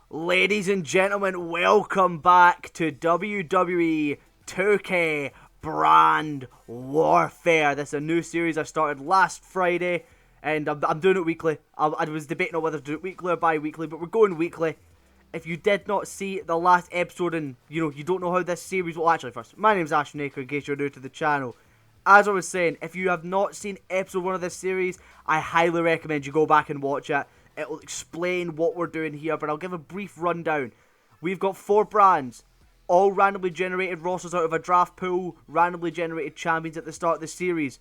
Ladies and gentlemen, welcome back to WWE 2K Brand Warfare. This is a new series I started last Friday, and I'm doing it weekly. I was debating on whether to do it weekly or bi-weekly, but we're going weekly. If you did not see the last episode and, you don't know how this series... Well, actually, first, my name's Ashnaker, in case you're new to the channel. As I was saying, if you have not seen episode 1 of this series, I highly recommend you go back and watch it. It will explain what we're doing here, but I'll give a brief rundown. We've got 4 brands, all randomly generated rosters out of a draft pool, randomly generated champions at the start of the series.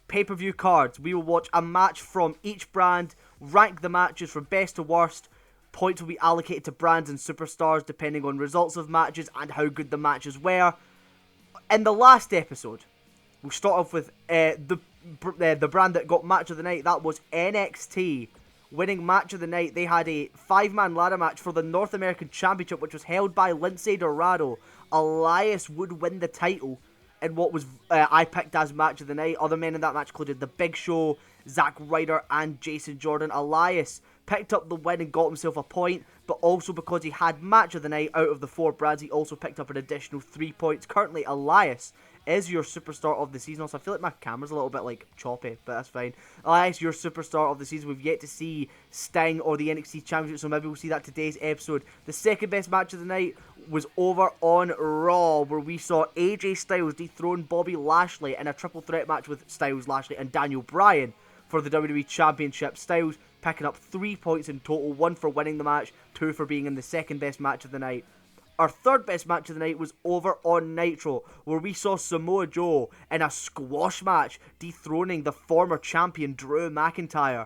Pay-per-view cards, we will watch a match from each brand, rank the matches from best to worst. Points will be allocated to brands and superstars depending on results of matches and how good the matches were. In the last episode, we'll start off with the brand that got match of the night. That was NXT. Winning match of the night, they had a 5-man ladder match for the North American Championship, which was held by Lince Dorado. Elias would win the title in what was I picked as match of the night. Other men in that match included The Big Show, Zack Ryder, and Jason Jordan. Elias picked up the win and got himself a point, but also because he had match of the night out of the 4 brands, he also picked up an additional 3 points. Currently, Elias is your superstar of the season. Also, I feel like my camera's a little bit, choppy, but that's fine. Elias, your superstar of the season. We've yet to see Sting or the NXT Championship, so maybe we'll see that today's episode. The second best match of the night was over on Raw, where we saw AJ Styles dethrone Bobby Lashley in a triple threat match with Styles, Lashley, and Daniel Bryan for the WWE Championship. Styles picking up 3 points in total, 1 for winning the match, 2 for being in the second best match of the night. Our third best match of the night was over on Nitro, where we saw Samoa Joe in a squash match dethroning the former champion Drew McIntyre.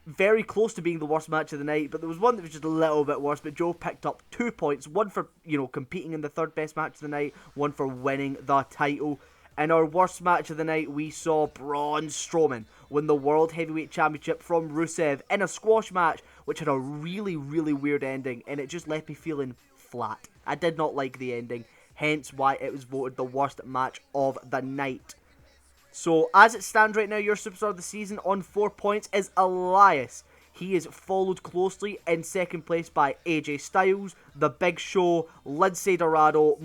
Very close to being the worst match of the night, but there was one that was just a little bit worse, but Joe picked up 2 points, 1 for, competing in the third best match of the night, 1 for winning the title. In our worst match of the night, we saw Braun Strowman win the World Heavyweight Championship from Rusev in a squash match, which had a really, really weird ending, and it just left me feeling flat. I did not like the ending, hence why it was voted the worst match of the night. So, as it stands right now, your superstar of the season on 4 points is Elias. He is followed closely in second place by AJ Styles, The Big Show, Lince Dorado,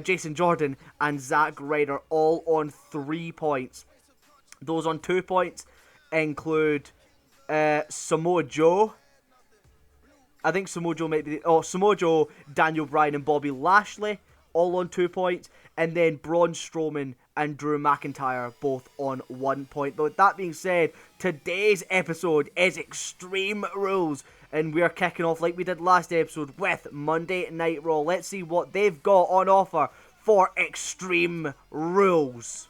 Jason Jordan, and Zack Ryder, all on 3 points. Those on 2 points include Samoa Joe. I think Samoa Joe might be... Samoa Joe, Daniel Bryan, and Bobby Lashley, all on 2 points. And then Braun Strowman and Drew McIntyre, both on 1 point. But with that being said, today's episode is Extreme Rules. And we're kicking off like we did last episode with Monday Night Raw. Let's see what they've got on offer for Extreme Rules.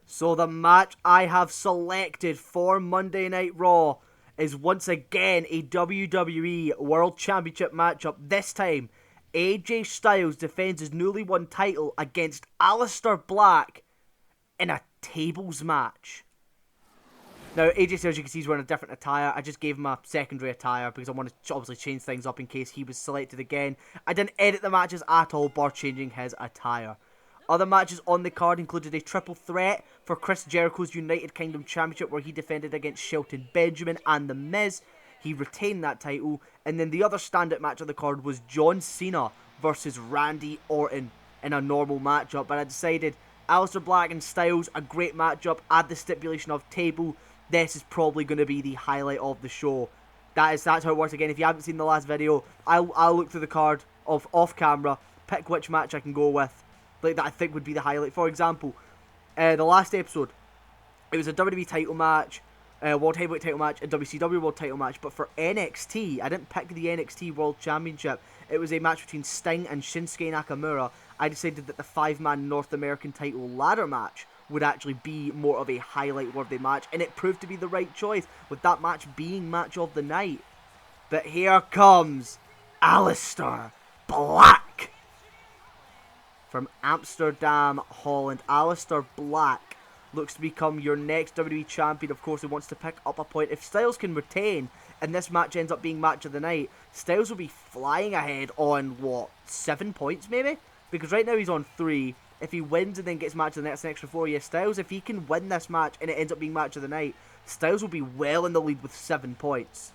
So the match I have selected for Monday Night Raw is once again a WWE World Championship matchup. This time, AJ Styles defends his newly won title against Aleister Black in a tables match. Now, AJ Styles, you can see, he's wearing a different attire. I just gave him a secondary attire because I wanted to obviously change things up in case he was selected again. I didn't edit the matches at all, bar changing his attire. Other matches on the card included a triple threat for Chris Jericho's United Kingdom Championship, where he defended against Shelton Benjamin and The Miz. He retained that title. And then the other standout match on the card was John Cena versus Randy Orton in a normal matchup. But I decided Aleister Black and Styles, a great matchup. Add the stipulation of table. This is probably going to be the highlight of the show. That's how it works. Again, if you haven't seen the last video, I'll look through the card off camera, pick which match I can go with, like that I think would be the highlight. For example, the last episode, it was a WWE title match, World Heavyweight title match, a WCW World title match, but for NXT, I didn't pick the NXT World Championship. It was a match between Sting and Shinsuke Nakamura. I decided that the 5-man North American title ladder match would actually be more of a highlight-worthy match, and it proved to be the right choice, with that match being match of the night. But here comes Aleister Black from Amsterdam, Holland. Aleister Black looks to become your next WWE champion. Of course, he wants to pick up a point. If Styles can retain, and this match ends up being match of the night, Styles will be flying ahead on, 7 points maybe? Because right now he's on 3. If he wins and then gets match of the night, that's an extra 4. Yeah, Styles, if he can win this match and it ends up being match of the night, Styles will be well in the lead with 7 points.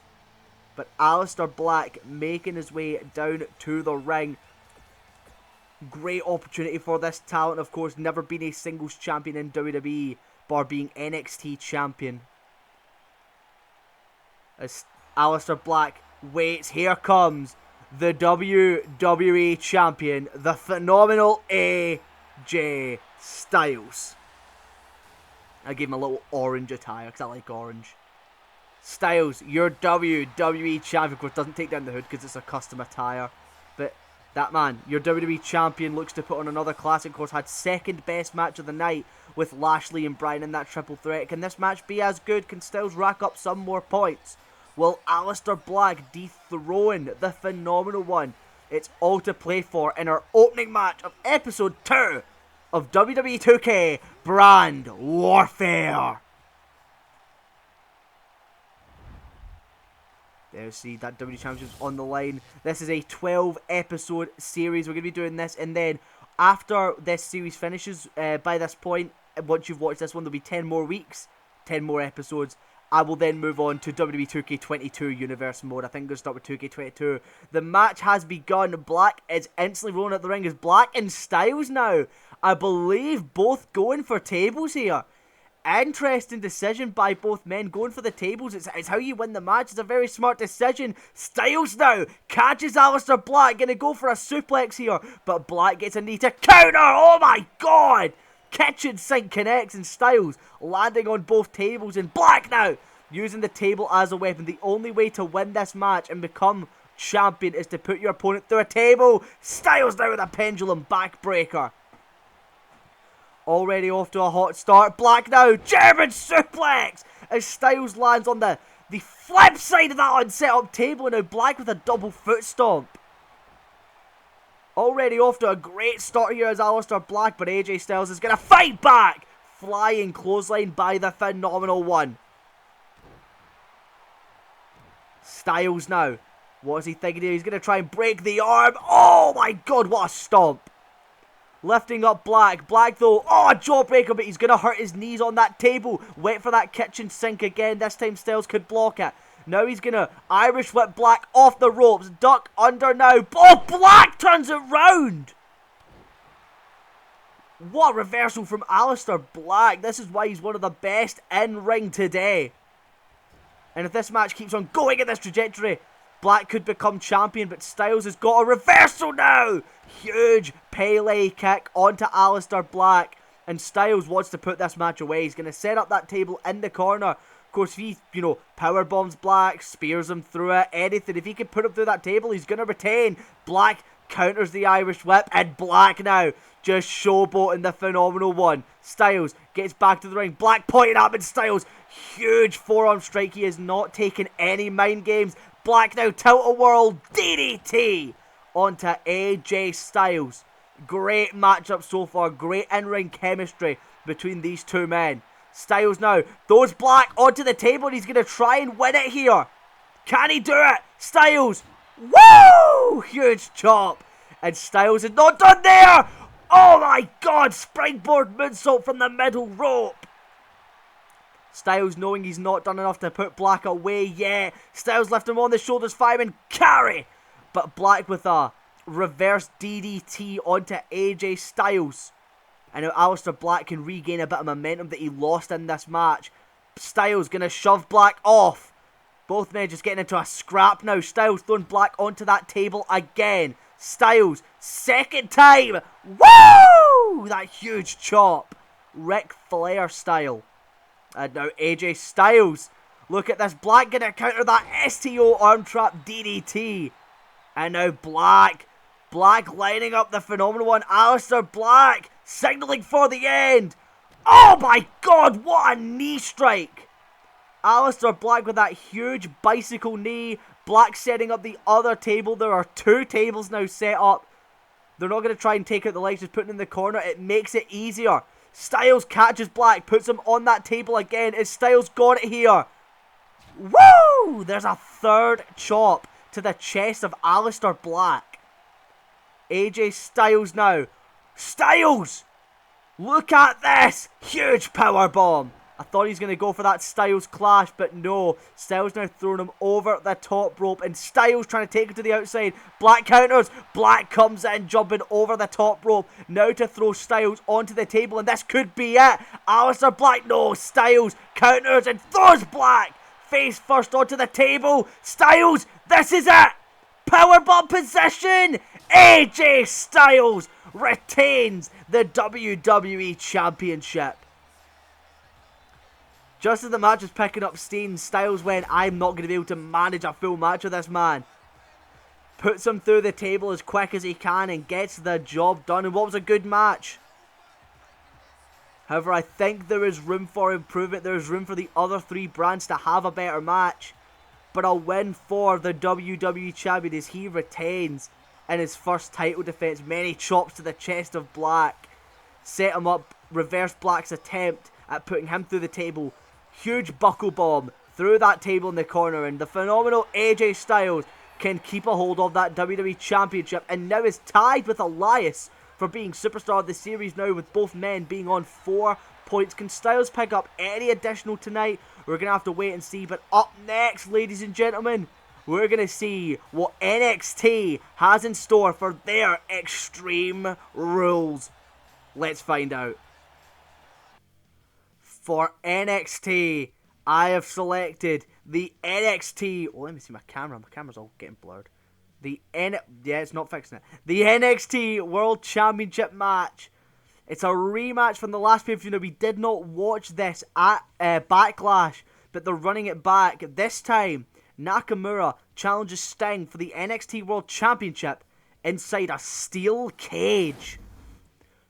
But Aleister Black making his way down to the ring. Great opportunity for this talent, of course. Never been a singles champion in WWE, bar being NXT champion. As Aleister Black waits, here comes the WWE champion, the phenomenal AJ Styles. I gave him a little orange attire because I like orange. Styles, your WWE champion. Of course, doesn't take down the hood because it's a custom attire. But that man, your WWE champion, looks to put on another classic. Of course, had second best match of the night with Lashley and Bryan in that triple threat. Can this match be as good? Can Styles rack up some more points? Will Aleister Black dethrone the phenomenal one? It's all to play for in our opening match of episode 2 of WWE 2K Brand Warfare. There, see that WWE Championship's on the line. This is a 12 episode series. We're going to be doing this, and then after this series finishes, by this point, once you've watched this one, there'll be 10 more weeks, 10 more episodes. I will then move on to WWE 2K22 Universe Mode. I think I'm going to start with 2K22. The match has begun. Black is instantly rolling at the ring. Is Black and Styles now, I believe, both going for tables here. Interesting decision by both men, going for the tables. It's how you win the match. It's a very smart decision. Styles now catches Aleister Black, gonna go for a suplex here, but Black gets a knee to counter. Oh my god! Kitchen sink connects, and Styles landing on both tables, and Black now using the table as a weapon. The only way to win this match and become champion is to put your opponent through a table. Styles now with a pendulum backbreaker. Already off to a hot start. Black now, German suplex! As Styles lands on the flip side of that unset up table, and now Black with a double foot stomp. Already off to a great start here as Aleister Black, but AJ Styles is going to fight back! Flying clothesline by the phenomenal one. Styles now. What is he thinking here? He's going to try and break the arm. Oh my god, what a stomp. Lifting up Black. Black though, oh, a jawbreaker, but he's going to hurt his knees on that table. Wait for that kitchen sink again. This time Styles could block it. Now he's going to Irish whip Black off the ropes. Duck under now. Oh, Black turns it round. What a reversal from Aleister Black. This is why he's one of the best in ring today. And if this match keeps on going in this trajectory, Black could become champion, but Styles has got a reversal now. Huge Pele kick onto Aleister Black. And Styles wants to put this match away. He's going to set up that table in the corner. Of course, if he, power bombs Black, spears him through it, anything. If he can put him through that table, he's going to retain. Black counters the Irish whip, and Black now just showboating the phenomenal one. Styles gets back to the ring. Black pointing up, and Styles, huge forearm strike. He is not taking any mind games. Black now tilt-a-whirl DDT onto AJ Styles. Great matchup so far. Great in-ring chemistry between these two men. Styles now throws Black onto the table, and he's going to try and win it here. Can he do it? Styles. Woo! Huge chop. And Styles is not done there. Oh my god. Springboard moonsault from the middle rope. Styles knowing he's not done enough to put Black away yet. Styles left him on the shoulders, fireman carry. But Black with a reverse DDT onto AJ Styles. And now Aleister Black can regain a bit of momentum that he lost in this match. Styles going to shove Black off. Both men just getting into a scrap now. Styles throwing Black onto that table again. Styles, second time. Woo! That huge chop. Ric Flair style. And now AJ Styles. Look at this. Black going to counter that STO arm trap DDT. And now Black. Black lining up the phenomenal one. Aleister Black signaling for the end. Oh my god, what a knee strike. Aleister Black with that huge bicycle knee. Black setting up the other table. There are 2 tables now set up. They're not going to try and take out the legs, just putting in the corner. It makes it easier. Styles catches Black, puts him on that table again. Is Styles got it here? Woo! There's a third chop to the chest of Aleister Black. AJ Styles now. Styles! Look at this! Huge power bomb. I thought he's going to go for that Styles clash, but no. Styles now throwing him over the top rope, and Styles trying to take him to the outside. Black counters. Black comes in, jumping over the top rope. Now to throw Styles onto the table, and this could be it. Aleister Black, no. Styles counters and throws Black face first onto the table. Styles, this is it. Powerbomb position. AJ Styles retains the WWE Championship. Just as the match was picking up steam, Styles went, I'm not going to be able to manage a full match with this man. Puts him through the table as quick as he can and gets the job done. And what was a good match. However, I think there is room for improvement. There is room for the other three brands to have a better match. But a win for the WWE Champion as he retains in his first title defense. Many chops to the chest of Black. Set him up, reverse Black's attempt at putting him through the table. Huge buckle bomb through that table in the corner, and the phenomenal AJ Styles can keep a hold of that WWE Championship and now is tied with Elias for being Superstar of the Series now, with both men being on 4 points. Can Styles pick up any additional tonight? We're going to have to wait and see, but up next, ladies and gentlemen, we're going to see what NXT has in store for their Extreme Rules. Let's find out. For NXT, I have selected the NXT... Oh, let me see my camera. My camera's all getting blurred. Yeah, it's not fixing it. The NXT World Championship match. It's a rematch from the last pay-per-view. Now, we did not watch this at Backlash, but they're running it back. This time, Nakamura challenges Sting for the NXT World Championship inside a steel cage.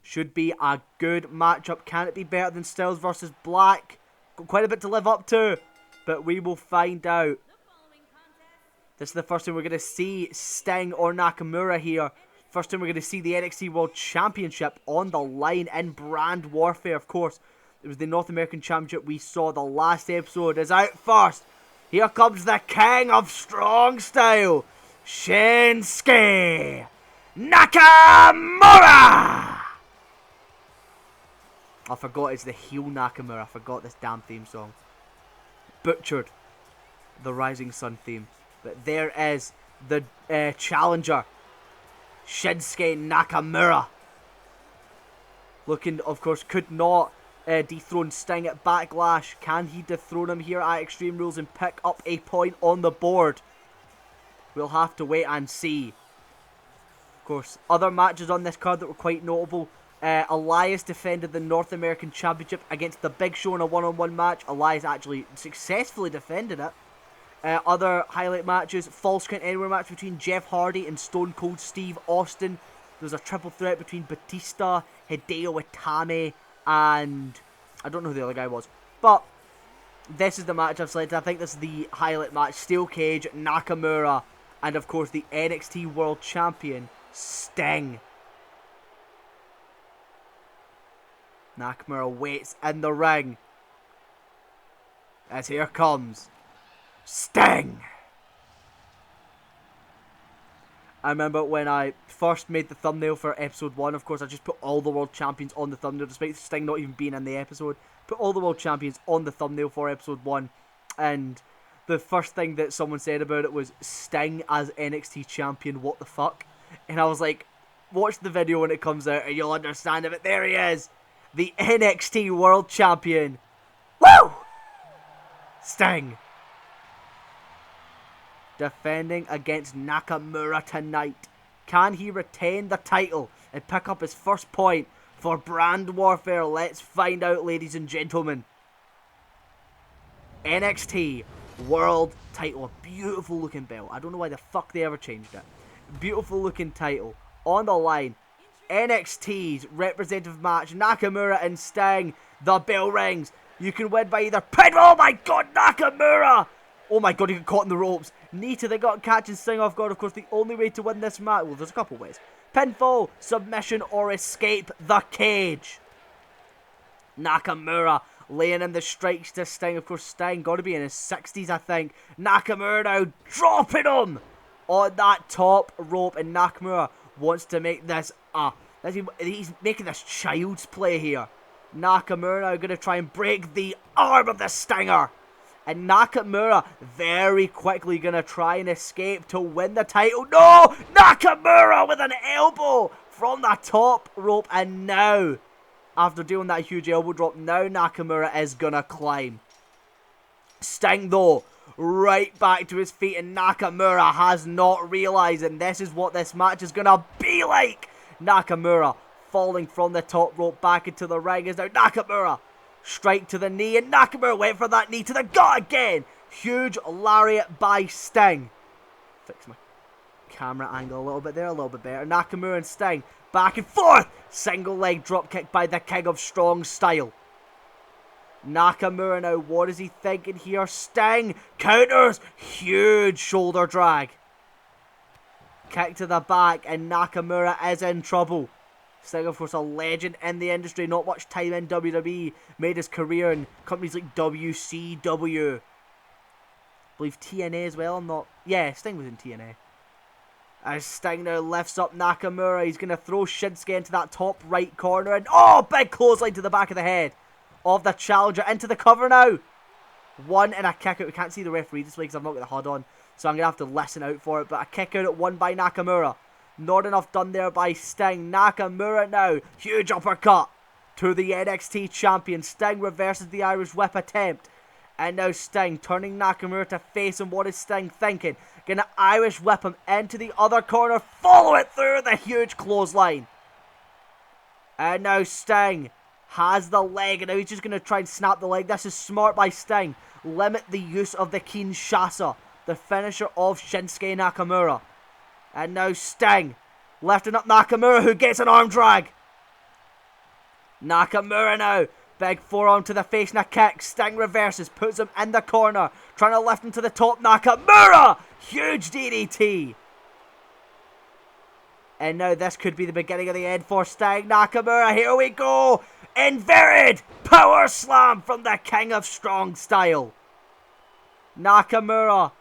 Should be a good matchup. Can it be better than Styles versus Black? Got quite a bit to live up to, but we will find out. This is the first time we're going to see Sting or Nakamura here. First time we're going to see the NXT World Championship on the line in brand warfare. Of course, it was the North American Championship we saw the last episode. Is out first. Here comes the King of Strong Style, Shinsuke Nakamura! I forgot it's the heel Nakamura. I forgot this damn theme song. Butchered the Rising Sun theme. But there is the challenger, Shinsuke Nakamura. Looking, of course, could not dethrone Sting at Backlash. Can he dethrone him here at Extreme Rules and pick up a point on the board? We'll have to wait and see. Of course, other matches on this card that were quite notable. Elias defended the North American Championship against the Big Show in a one-on-one match. Elias actually successfully defended it. Other highlight matches, Falls Count Anywhere match between Jeff Hardy and Stone Cold Steve Austin. There was a triple threat between Batista, Hideo Itami, and I don't know who the other guy was. But this is the match I've selected. I think this is the highlight match. Steel Cage, Nakamura, and of course the NXT World Champion, Sting. Nakamura waits in the ring as here comes Sting. I remember when I first made the thumbnail for episode 1, of course, I just put all the world champions on the thumbnail, despite Sting not even being in the episode. Put all the world champions on the thumbnail for episode 1, and the first thing that someone said about it was, Sting as NXT champion, what the fuck? And I was like, watch the video when it comes out and you'll understand it, but there he is. The NXT World Champion. Woo! Sting. Defending against Nakamura tonight. Can he retain the title and pick up his first point for brand warfare? Let's find out, ladies and gentlemen. NXT World Title. A beautiful looking belt. I don't know why the fuck they ever changed it. Beautiful looking title. On the line. NXT's representative match, Nakamura and Sting. The bell rings. You can win by either pin. Oh my god, Nakamura! Oh my god, he got caught in the ropes. Knee to the gut, catching Sting off guard. Of course, the only way to win this match, well, there's a couple ways. Pinfall, submission, or escape the cage. Nakamura laying in the strikes to Sting. Of course, Sting got to be in his 60s, I think. Nakamura now dropping him on that top rope, and Nakamura wants to make this he's making this child's play here. Nakamura now going to try and break the arm of the Stinger. And Nakamura very quickly going to try and escape to win the title. No! Nakamura with an elbow from the top rope. And now, after doing that huge elbow drop, now Nakamura is going to climb. Sting, though, right back to his feet. And Nakamura has not realised. And this is what this match is going to be like. Nakamura falling from the top rope back into the ring is now Nakamura. Strike to the knee, and Nakamura went for that knee to the gut again. Huge lariat by Sting. Fix my camera angle a little bit there, a little bit better. Nakamura and Sting back and forth. Single leg drop kick by the King of Strong Style. Nakamura now, what is he thinking here? Sting counters. Huge shoulder drag. Kick to the back, and Nakamura is in trouble. Sting, of course, a legend in the industry. Not much time in WWE. Made his career in companies like WCW. I believe TNA as well. Yeah, Sting was in TNA. As Sting now lifts up Nakamura. He's going to throw Shinsuke into that top right corner. And oh, big clothesline to the back of the head of the challenger. Into the cover now. One and a kick out. We can't see the referee this way because I've not got the HUD on. So I'm going to have to listen out for it. But a kick out at one by Nakamura. Not enough done there by Sting. Nakamura now. Huge uppercut to the NXT champion. Sting reverses the Irish whip attempt. And now Sting turning Nakamura to face him. What is Sting thinking? Gonna Irish whip him into the other corner. Follow it through the huge clothesline. And now Sting has the leg. And now he's just going to try and snap the leg. This is smart by Sting. Limit the use of the Kinshasa, the finisher of Shinsuke Nakamura. And now Sting lifting up Nakamura, who gets an arm drag. Nakamura now. Big forearm to the face and a kick. Sting reverses, puts him in the corner. Trying to lift him to the top. Nakamura! Huge DDT. And now this could be the beginning of the end for Sting. Nakamura, here we go. Inverted power slam from the King of Strong Style. Nakamura.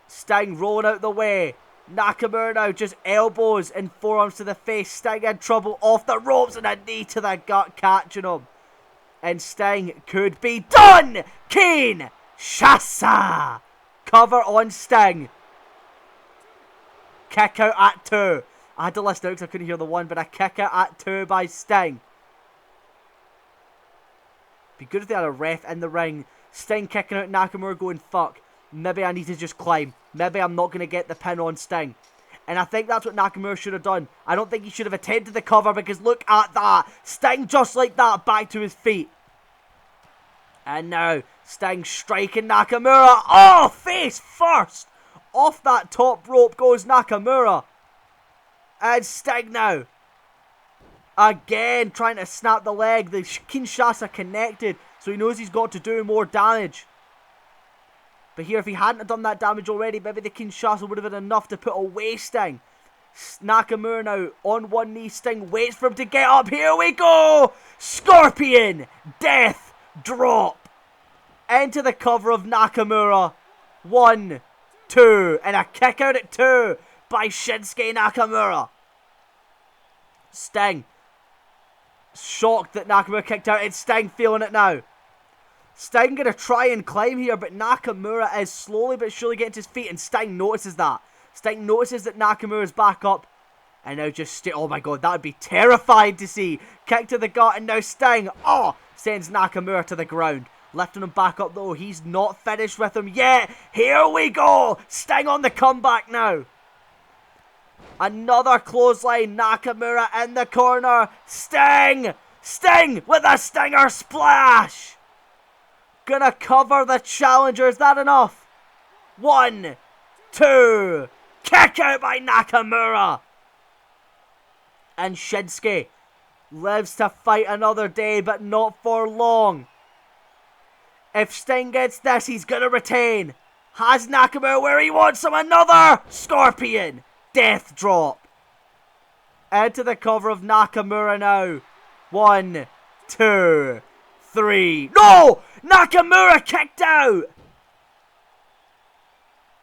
Sting rolling out the way. Nakamura now just elbows and forearms to the face. Sting in trouble off the ropes and a knee to the gut catching him. And Sting could be done. Kinshasa. Cover on Sting. Kick out at 2. I had to list out because I couldn't hear the 1, but a kick out at 2 by Sting. Be good if they had a ref in the ring. Sting kicking out Nakamura going, fuck. Maybe I need to just climb. Maybe I'm not going to get the pin on Sting. And I think that's what Nakamura should have done. I don't think he should have attempted the cover because look at that. Sting just like that back to his feet. And now Sting striking Nakamura. Oh, face first. Off that top rope goes Nakamura. And Sting now. Again trying to snap the leg. The Kinshasa connected. So he knows he's got to do more damage. But here, if he hadn't done that damage already, maybe the Kinshasa would have been enough to put away Sting. Nakamura now on one knee. Sting waits for him to get up. Here we go. Scorpion. Death drop. Into the cover of Nakamura. 1, 2. And a kick out at 2 by Shinsuke Nakamura. Sting. Shocked that Nakamura kicked out. It's Sting feeling it now. Sting going to try and climb here, but Nakamura is slowly but surely getting to his feet, and Sting notices that. Sting notices that Nakamura is back up, and now just oh my god, that would be terrifying to see. Kick to the gut, and now Sting, sends Nakamura to the ground. Lifting him back up though, he's not finished with him yet. Here we go, Sting on the comeback now. Another clothesline, Nakamura in the corner. Sting with a Stinger splash. Gonna cover the challenger. Is that enough? 1, 2. Kick out by Nakamura. And Shinsuke lives to fight another day, but not for long. If Sting gets this, he's gonna retain. Has Nakamura where he wants him. Another Scorpion. Death drop. Into the cover of Nakamura now. 1, 2, 3. No! Nakamura kicked out!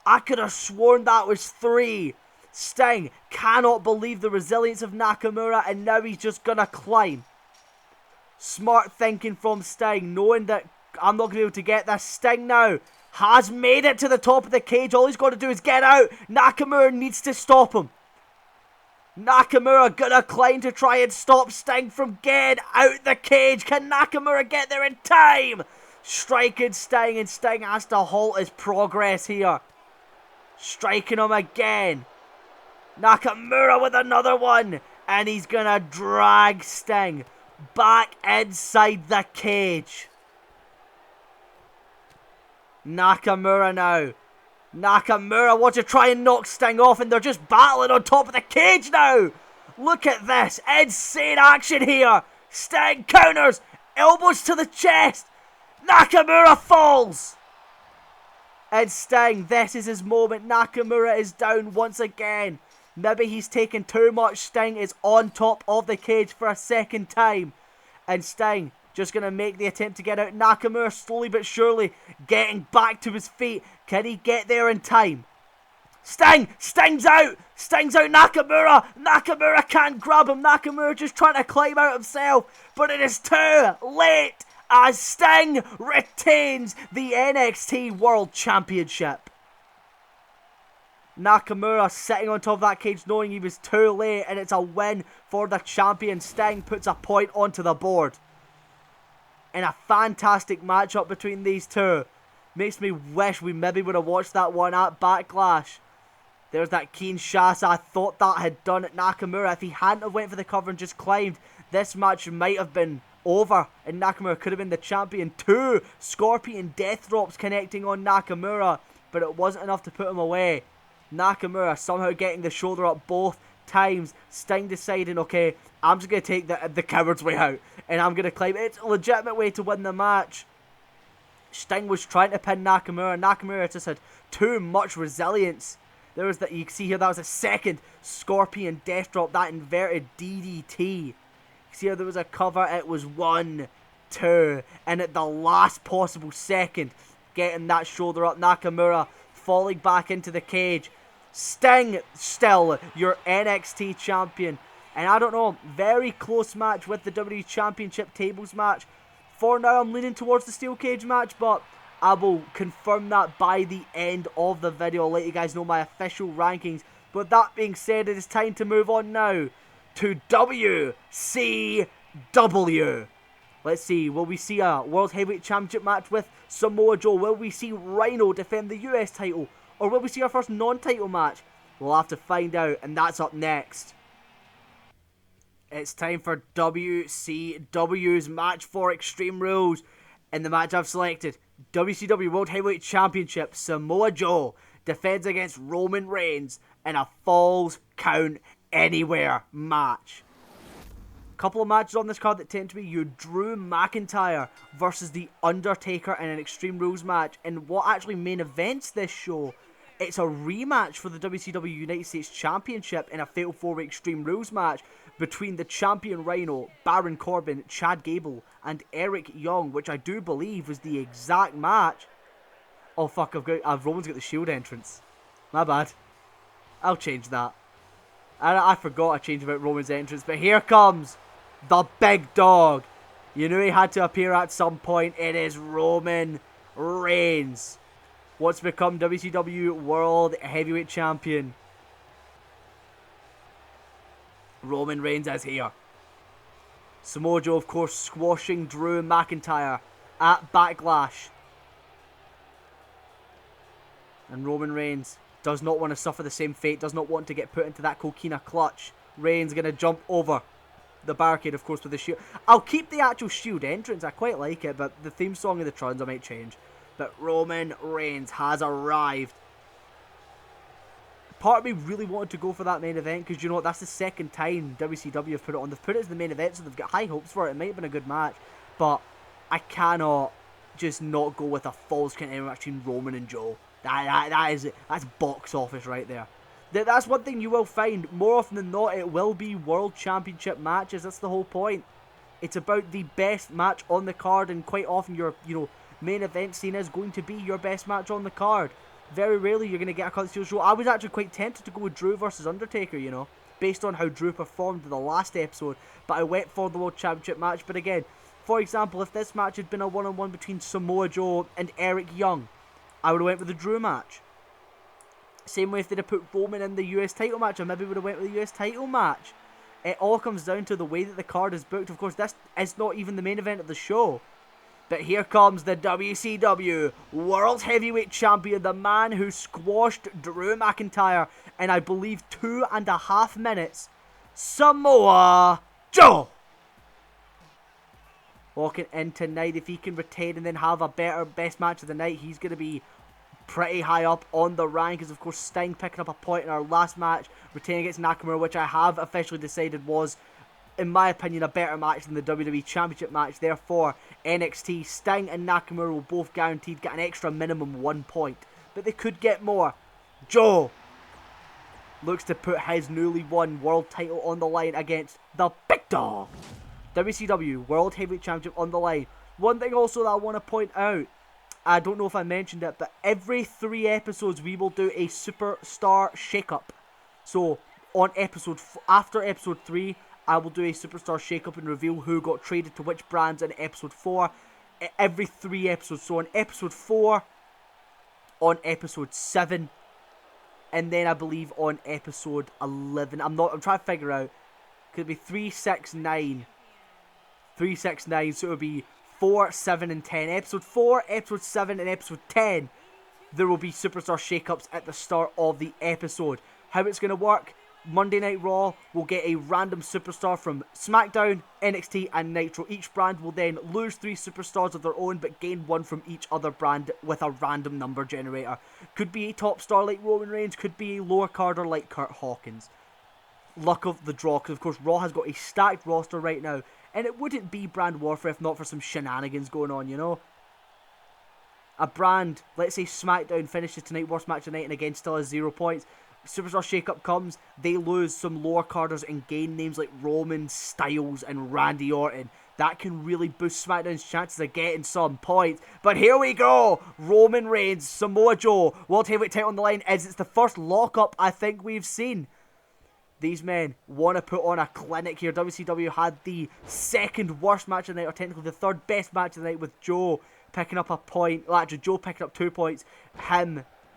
I could have sworn that was 3. Sting cannot believe the resilience of Nakamura, and now he's just gonna climb. Smart thinking from Sting, knowing that I'm not going to be able to get this. Sting now has made it to the top of the cage. All he's got to do is get out. Nakamura needs to stop him. Nakamura gonna climb to try and stop Sting from getting out the cage. Can Nakamura get there in time? Striking Sting, and Sting has to halt his progress here. Striking him again. Nakamura with another one. And he's gonna drag Sting back inside the cage. Nakamura now. Nakamura wants to try and knock Sting off, and they're just battling on top of the cage now. Look at this. Insane action here. Sting counters. Elbows to the chest. Nakamura falls. And Sting, this is his moment. Nakamura is down once again. Maybe he's taken too much. Sting is on top of the cage for a second time. And Sting just going to make the attempt to get out. Nakamura slowly but surely getting back to his feet. Can he get there in time? Sting's out. Sting's out. Nakamura can't grab him. Nakamura just trying to climb out himself. But it is too late as Sting retains the NXT World Championship. Nakamura sitting on top of that cage knowing he was too late, and it's a win for the champion. Sting puts a point onto the board. And a fantastic matchup between these two. Makes me wish we maybe would have watched that one at Backlash. There's that Kinshasa. I thought that had done it. Nakamura, if he hadn't have went for the cover and just climbed, this match might have been over. And Nakamura could have been the champion. 2 Scorpion Death Drops connecting on Nakamura. But it wasn't enough to put him away. Nakamura somehow getting the shoulder up both times. Sting deciding, okay, I'm just going to take the coward's way out. And I'm going to climb. It's a legitimate way to win the match. Sting was trying to pin Nakamura. Nakamura just had too much resilience. There was that, you can see here, that was a second Scorpion Death Drop. That inverted DDT. You see here, there was a cover. It was 1, 2. And at the last possible second, getting that shoulder up. Nakamura falling back into the cage. Sting still your NXT champion. And I don't know, very close match with the WWE Championship tables match. For now, I'm leaning towards the steel cage match, but I will confirm that by the end of the video. I'll let you guys know my official rankings. But that being said, it is time to move on now to WCW. Let's see, will we see a World Heavyweight Championship match with Samoa Joe? Will we see Rhino defend the US title? Or will we see our first non-title match? We'll have to find out, and that's up next. It's time for WCW's match for Extreme Rules. In the match I've selected, WCW World Heavyweight Championship, Samoa Joe defends against Roman Reigns in a Falls Count Anywhere match. Couple of matches on this card that tend to be your Drew McIntyre versus The Undertaker in an Extreme Rules match. And what actually main events this show, it's a rematch for the WCW United States Championship in a Fatal 4-Way Extreme Rules match between the champion Rhino, Baron Corbin, Chad Gable, and Eric Young, which I do believe was the exact match. Oh fuck, Roman's got the Shield entrance. My bad. I'll change that. I forgot I changed about Roman's entrance, but here comes the big dog. You knew he had to appear at some point. It is Roman Reigns. What's become WCW World Heavyweight Champion. Roman Reigns is here. Samoa Joe, of course, squashing Drew McIntyre at Backlash. And Roman Reigns does not want to suffer the same fate, does not want to get put into that coquina clutch. Reigns going to jump over the barricade, of course, with the Shield. I'll keep the actual Shield entrance, I quite like it, but the theme song of the Trons I might change. But Roman Reigns has arrived. Part of me really wanted to go for that main event, because you know what, that's the second time WCW have put it on. They've put it as the main event, so they've got high hopes for it. It might have been a good match, but I cannot just not go with a Falls Count Anywhere match between Roman and Joe. That's box office right there. That's one thing you will find. More often than not, it will be World Championship matches. That's the whole point. It's about the best match on the card, and quite often your main event scene is going to be your best match on the card. Very rarely you're going to get a cut steel show. I was actually quite tempted to go with Drew versus Undertaker, based on how Drew performed in the last episode, but I went for the World Championship match. But again, For example, if this match had been a one-on-one between Samoa Joe and Eric Young, I would have went with the Drew match. Same way if they'd have put Roman in the US title match, I maybe would have went with the US title match. It all comes down to the way that the card is booked. Of course, this is not even the main event of the show. But here comes the WCW World Heavyweight Champion, the man who squashed Drew McIntyre in, I believe, 2.5 minutes, Samoa Joe. Walking in tonight, if he can retain and then have a best match of the night, he's going to be pretty high up on the rankings. Of course, Sting picking up a point in our last match, retaining against Nakamura, which I have officially decided was, in my opinion, a better match than the WWE Championship match. Therefore, NXT, Sting and Nakamura will both guaranteed get an extra minimum 1 point. But they could get more. Joe looks to put his newly won world title on the line against the big dog. WCW World Heavyweight Championship on the line. One thing also that I want to point out, I don't know if I mentioned it, but every 3 episodes we will do a superstar shakeup. So on after episode 3, I will do a superstar shakeup and reveal who got traded to which brands in episode 4. Every 3 episodes. So on episode 4, on episode 7, and then I believe on episode 11. I'm trying to figure out. Could it be 3, 6, 9? 3, 6, 9. So it would be 4, 7, and 10. Episode 4, episode 7, and episode 10. There will be superstar shakeups at the start of the episode. How it's going to work? Monday Night Raw will get a random superstar from SmackDown, NXT, and Nitro. Each brand will then lose 3 superstars of their own, but gain 1 from each other brand with a random number generator. Could be a top star like Roman Reigns, could be a lower carder like Kurt Hawkins. Luck of the draw, because of course Raw has got a stacked roster right now, and it wouldn't be brand warfare if not for some shenanigans going on, you know? A brand, let's say SmackDown finishes tonight, worst match of the night, and again still has 0 points. Superstar shakeup comes, they lose some lower carders and gain names like Roman, Styles, and Randy Orton. That can really boost SmackDown's chances of getting some points. But here we go! Roman Reigns, Samoa Joe, World Heavyweight title on the line, as it's the first lockup I think we've seen. These men want to put on a clinic here. WCW had the 2nd worst match of the night, or technically the 3rd best match of the night, with Joe picking up a point. Well, actually, Joe picking up 2 points.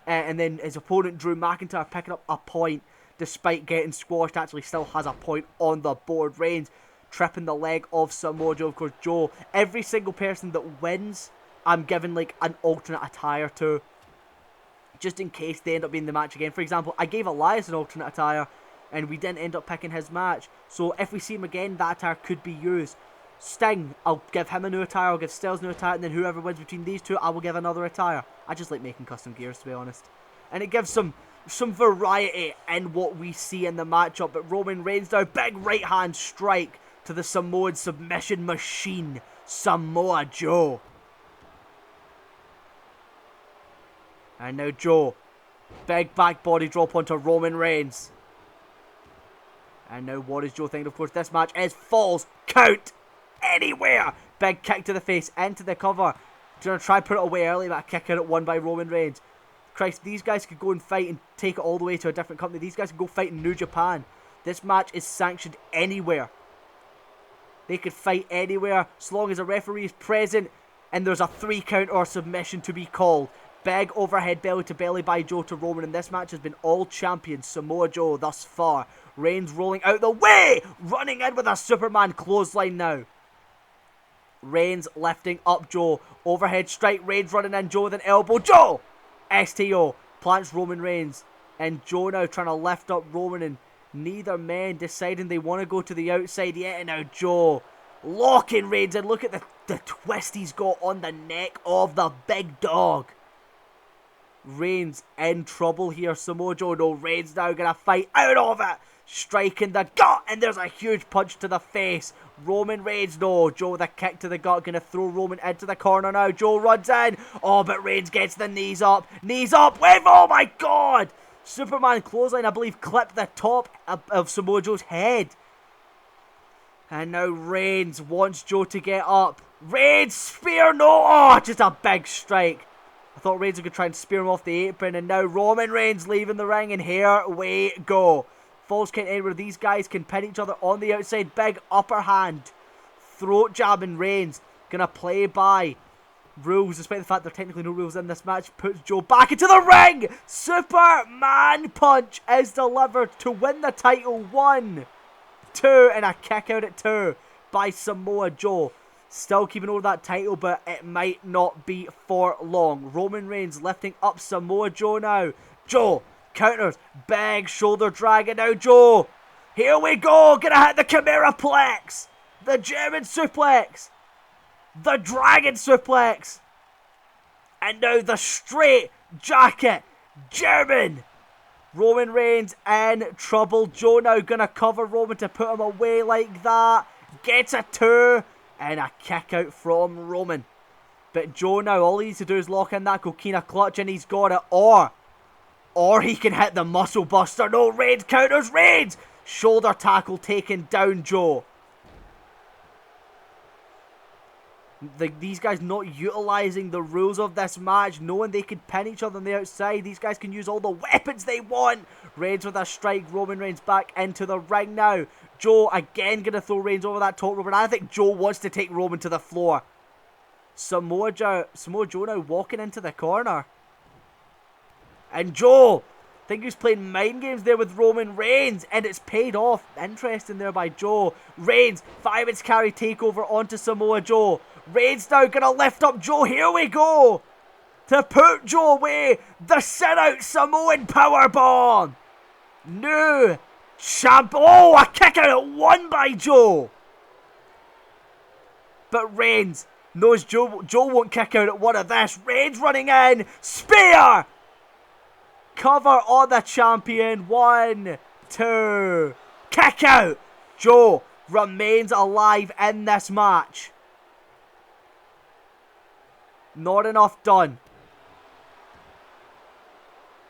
And then his opponent, Drew McIntyre, picking up a point despite getting squashed. Actually still has a point on the board. Reigns tripping the leg of Samoa Joe. Of course, Joe, every single person that wins, I'm giving like an alternate attire to, just in case they end up being the match again. For example, I gave Elias an alternate attire, and we didn't end up picking his match. So if we see him again, that attire could be used. Sting, I'll give him a new attire, I'll give Styles a new attire, and then whoever wins between these 2, I will give another attire. I just like making custom gears, to be honest. And it gives some variety in what we see in the matchup. But Roman Reigns now, big right hand strike to the Samoan submission machine, Samoa Joe. And now Joe, big back body drop onto Roman Reigns. And now what is Joe thinking? Of course, this match is Falls Count Anywhere. Big kick to the face, into the cover. Gonna try and put it away early, but a kick out at 1 by Roman Reigns. Christ, these guys could go and fight and take it all the way to a different company. These guys could go fight in New Japan. This match is sanctioned anywhere. They could fight anywhere, as long as a referee is present and there's a 3 count or submission to be called. Big overhead belly to belly by Joe to Roman, and this match has been all champion Samoa Joe thus far. Reigns rolling out the way, running in with a Superman clothesline now. Reigns lifting up Joe, overhead strike, Reigns running in, Joe with an elbow, Joe! STO, plants Roman Reigns, and Joe now trying to lift up Roman, and neither man deciding they want to go to the outside yet, and now Joe locking Reigns in. Look at the twist he's got on the neck of the big dog. Reigns in trouble here. Samoa Joe, no, Reigns now gonna fight out of it. Striking the gut, and there's a huge punch to the face. Roman Reigns, no, Joe with a kick to the gut, gonna throw Roman into the corner now. Joe runs in, oh, but Reigns gets the knees up, wave, oh my god! Superman clothesline, I believe, clipped the top of Samoa Joe's head. And now Reigns wants Joe to get up. Reigns, spear, no, oh, just a big strike. I thought Reigns could try and spear him off the apron, and now Roman Reigns leaving the ring, and here we go. Falls count anywhere. These guys can pin each other on the outside. Big upper hand throat jabbing Reigns. Gonna play by rules, despite the fact there are technically no rules in this match. Puts Joe back into the ring. Superman punch is delivered to win the title. 1, 2, and a kick out at 2 by Samoa Joe. Still keeping over that title, but it might not be for long. Roman Reigns lifting up Samoa Joe now. Joe counters. Big shoulder drag, and now Joe. Here we go. Gonna hit the Chimera Plex. The German suplex. The Dragon suplex. And now the straight jacket. German. Roman Reigns in trouble. Joe now gonna cover Roman to put him away like that. Gets a 2. And a kick out from Roman. But Joe now, all he needs to do is lock in that coquina clutch and he's got it. Or he can hit the muscle buster. No, Reigns counters. Reigns. Shoulder tackle taking down Joe. These guys not utilising the rules of this match, knowing they could pin each other on the outside. These guys can use all the weapons they want. Reigns with a strike. Roman Reigns back into the ring now. Joe again going to throw Reigns over that top rope. And I think Joe wants to take Roman to the floor. Samoa Joe now walking into the corner. And Joe, I think he was playing mind games there with Roman Reigns. And it's paid off. Interesting there by Joe. Reigns, fireman's carry takeover onto Samoa Joe. Reigns now going to lift up Joe. Here we go. To put Joe away. The sit-out Samoan powerbomb. New champ. Oh, a kick out at 1 by Joe. But Reigns knows Joe won't kick out at 1 of this. Reigns running in. Spear. Cover on the champion. 1, 2. Kick out. Joe remains alive in this match. Not enough done.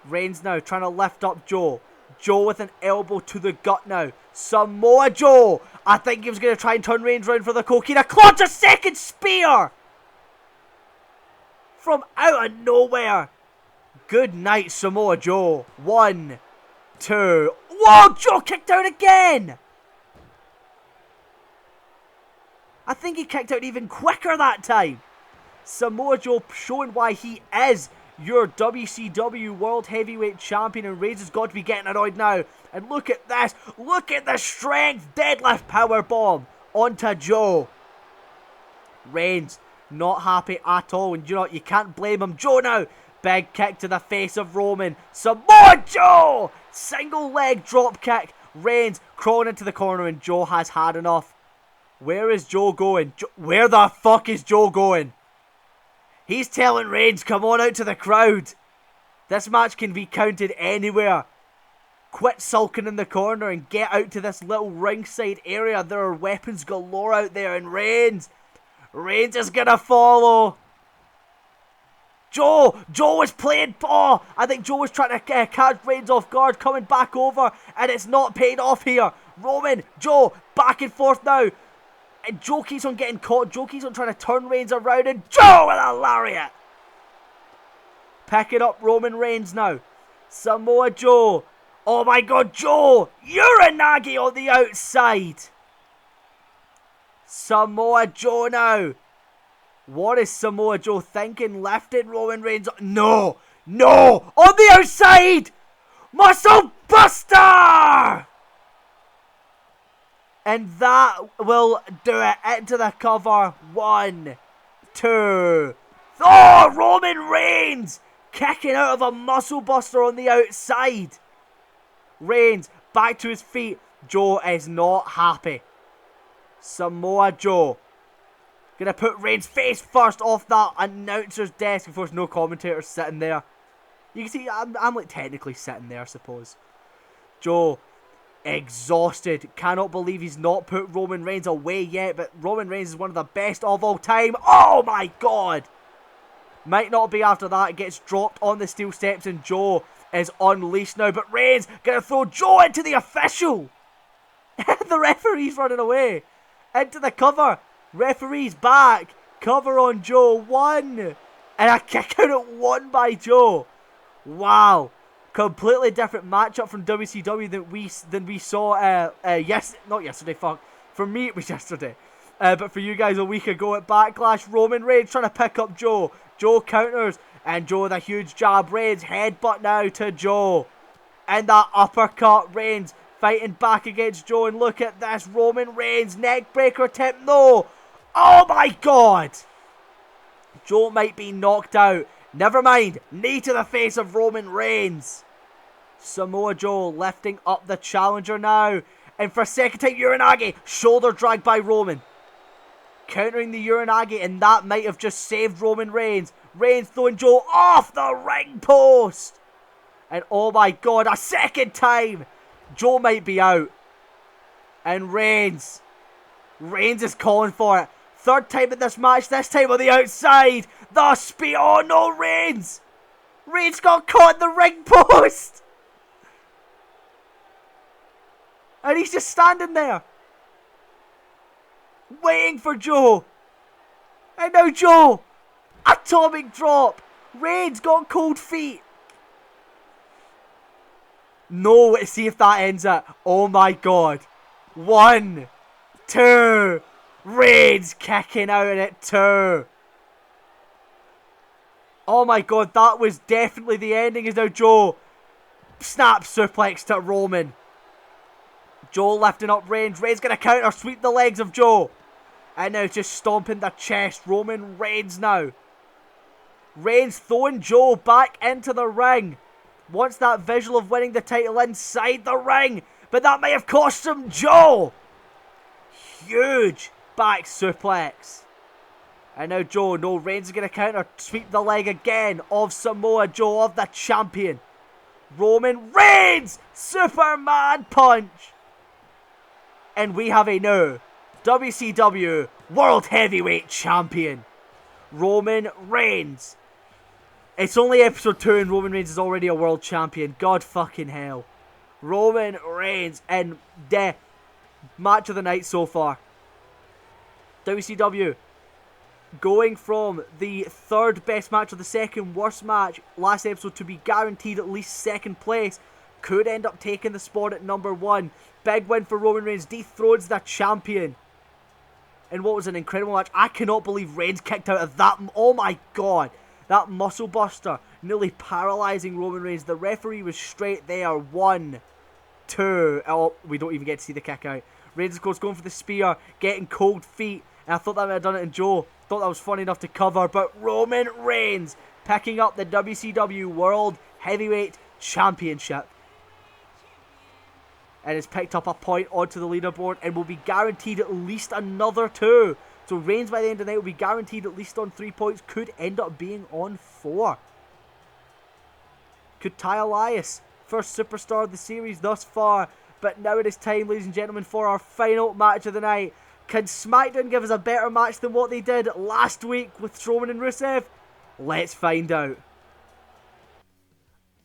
Reigns now trying to lift up Joe. Joe with an elbow to the gut now. Samoa Joe. I think he was going to try and turn Reigns around for the coquina clutch. A second spear. From out of nowhere. Good night, Samoa Joe. 1, 2. Whoa, Joe kicked out again. I think he kicked out even quicker that time. Samoa Joe showing why he is your WCW World Heavyweight Champion, and Reigns has got to be getting annoyed now. And look at this. Look at the strength. Deadlift powerbomb onto Joe. Reigns not happy at all, and you know what? You can't blame him. Joe now. Big kick to the face of Roman. Samoa Joe. Single leg drop kick. Reigns crawling into the corner, and Joe has had enough. Where is Joe going? Where the fuck is Joe going? He's telling Reigns, come on out to the crowd. This match can be counted anywhere. Quit sulking in the corner and get out to this little ringside area. There are weapons galore out there, and Reigns is gonna follow. Joe was playing ball. I think Joe was trying to catch Reigns off guard, coming back over, and it's not paid off here. Roman, Joe, back and forth now. And Joe keeps on getting caught. Joe keeps on trying to turn Reigns around. And Joe with a lariat. Picking up Roman Reigns now. Samoa Joe. Oh my god, Joe. Uranagi on the outside. Samoa Joe now. What is Samoa Joe thinking? Lifting Roman Reigns. No. On the outside. Muscle Buster. And that will do it. Into the cover. 1, 2. Oh, Roman Reigns kicking out of a muscle buster on the outside. Reigns back to his feet. Joe is not happy. Samoa Joe gonna put Reigns face first off that announcer's desk. Of course, no commentators sitting there. You can see I'm like technically sitting there, I suppose. Joe exhausted. Cannot believe he's not put Roman Reigns away yet, but Roman Reigns is one of the best of all time. Oh my god. Might not be after that. It gets dropped on the steel steps and Joe is unleashed now, but Reigns gonna throw Joe into the official. The referee's running away. Into the cover. Referee's back. Cover on Joe. 1. And a kick out at 1 by Joe. Wow. Completely different matchup from WCW than we saw not yesterday, fuck. For me it was yesterday. But for you guys a week ago at Backlash, Roman Reigns trying to pick up Joe. Joe counters, and Joe with a huge jab. Reigns headbutt now to Joe. And that uppercut, Reigns fighting back against Joe. And look at this, Roman Reigns, neckbreaker tip, no. Oh my god. Joe might be knocked out. Never mind, knee to the face of Roman Reigns. Samoa Joe lifting up the challenger now. And for a second time, Uranage, shoulder drag by Roman. Countering the Uranage, and that might have just saved Roman Reigns. Reigns throwing Joe off the ring post. And oh my god, a second time. Joe might be out. And Reigns is calling for it. Third time in this match, this time on the outside. The spear, oh no, Reigns got caught in the ring post. And he's just standing there, waiting for Joe. And now Joe, atomic drop. Reigns got cold feet. No, let's see if that ends it. Oh my god. 1, 2. Reigns kicking out at 2. Oh my god, that was definitely the ending. Is now Joe snap suplex to Roman. Joe lifting up Reigns. Reigns gonna counter, sweep the legs of Joe. And now just stomping the chest. Roman Reigns now. Reigns throwing Joe back into the ring. Wants that visual of winning the title inside the ring. But that may have cost him Joe. Huge back suplex. And now Joe, no, Reigns is going to counter, sweep the leg again of Samoa Joe, of the champion. Roman Reigns, Superman punch. And we have a new WCW World Heavyweight Champion, Roman Reigns. It's only episode 2 and Roman Reigns is already a world champion. God fucking hell. Roman Reigns in the match of the night so far. WCW going from the third best match or the second worst match last episode to be guaranteed at least second place. Could end up taking the spot at number 1. Big win for Roman Reigns. Dethrones the champion. And what was an incredible match. I cannot believe Reigns kicked out of that. Oh my god. That muscle buster nearly paralysing Roman Reigns. The referee was straight there. 1, 2. Oh, we don't even get to see the kick out. Reigns, of course, going for the spear. Getting cold feet. And I thought that might have done it in Joe. Thought that was funny enough to cover. But Roman Reigns picking up the WCW World Heavyweight Championship. And has picked up a point onto the leaderboard and will be guaranteed at least another 2. So Reigns by the end of the night will be guaranteed at least on 3 points. Could end up being on 4. Could tie Elias. First superstar of the series thus far. But now it is time, ladies and gentlemen, for our final match of the night. Can SmackDown give us a better match than what they did last week with Strowman and Rusev? Let's find out.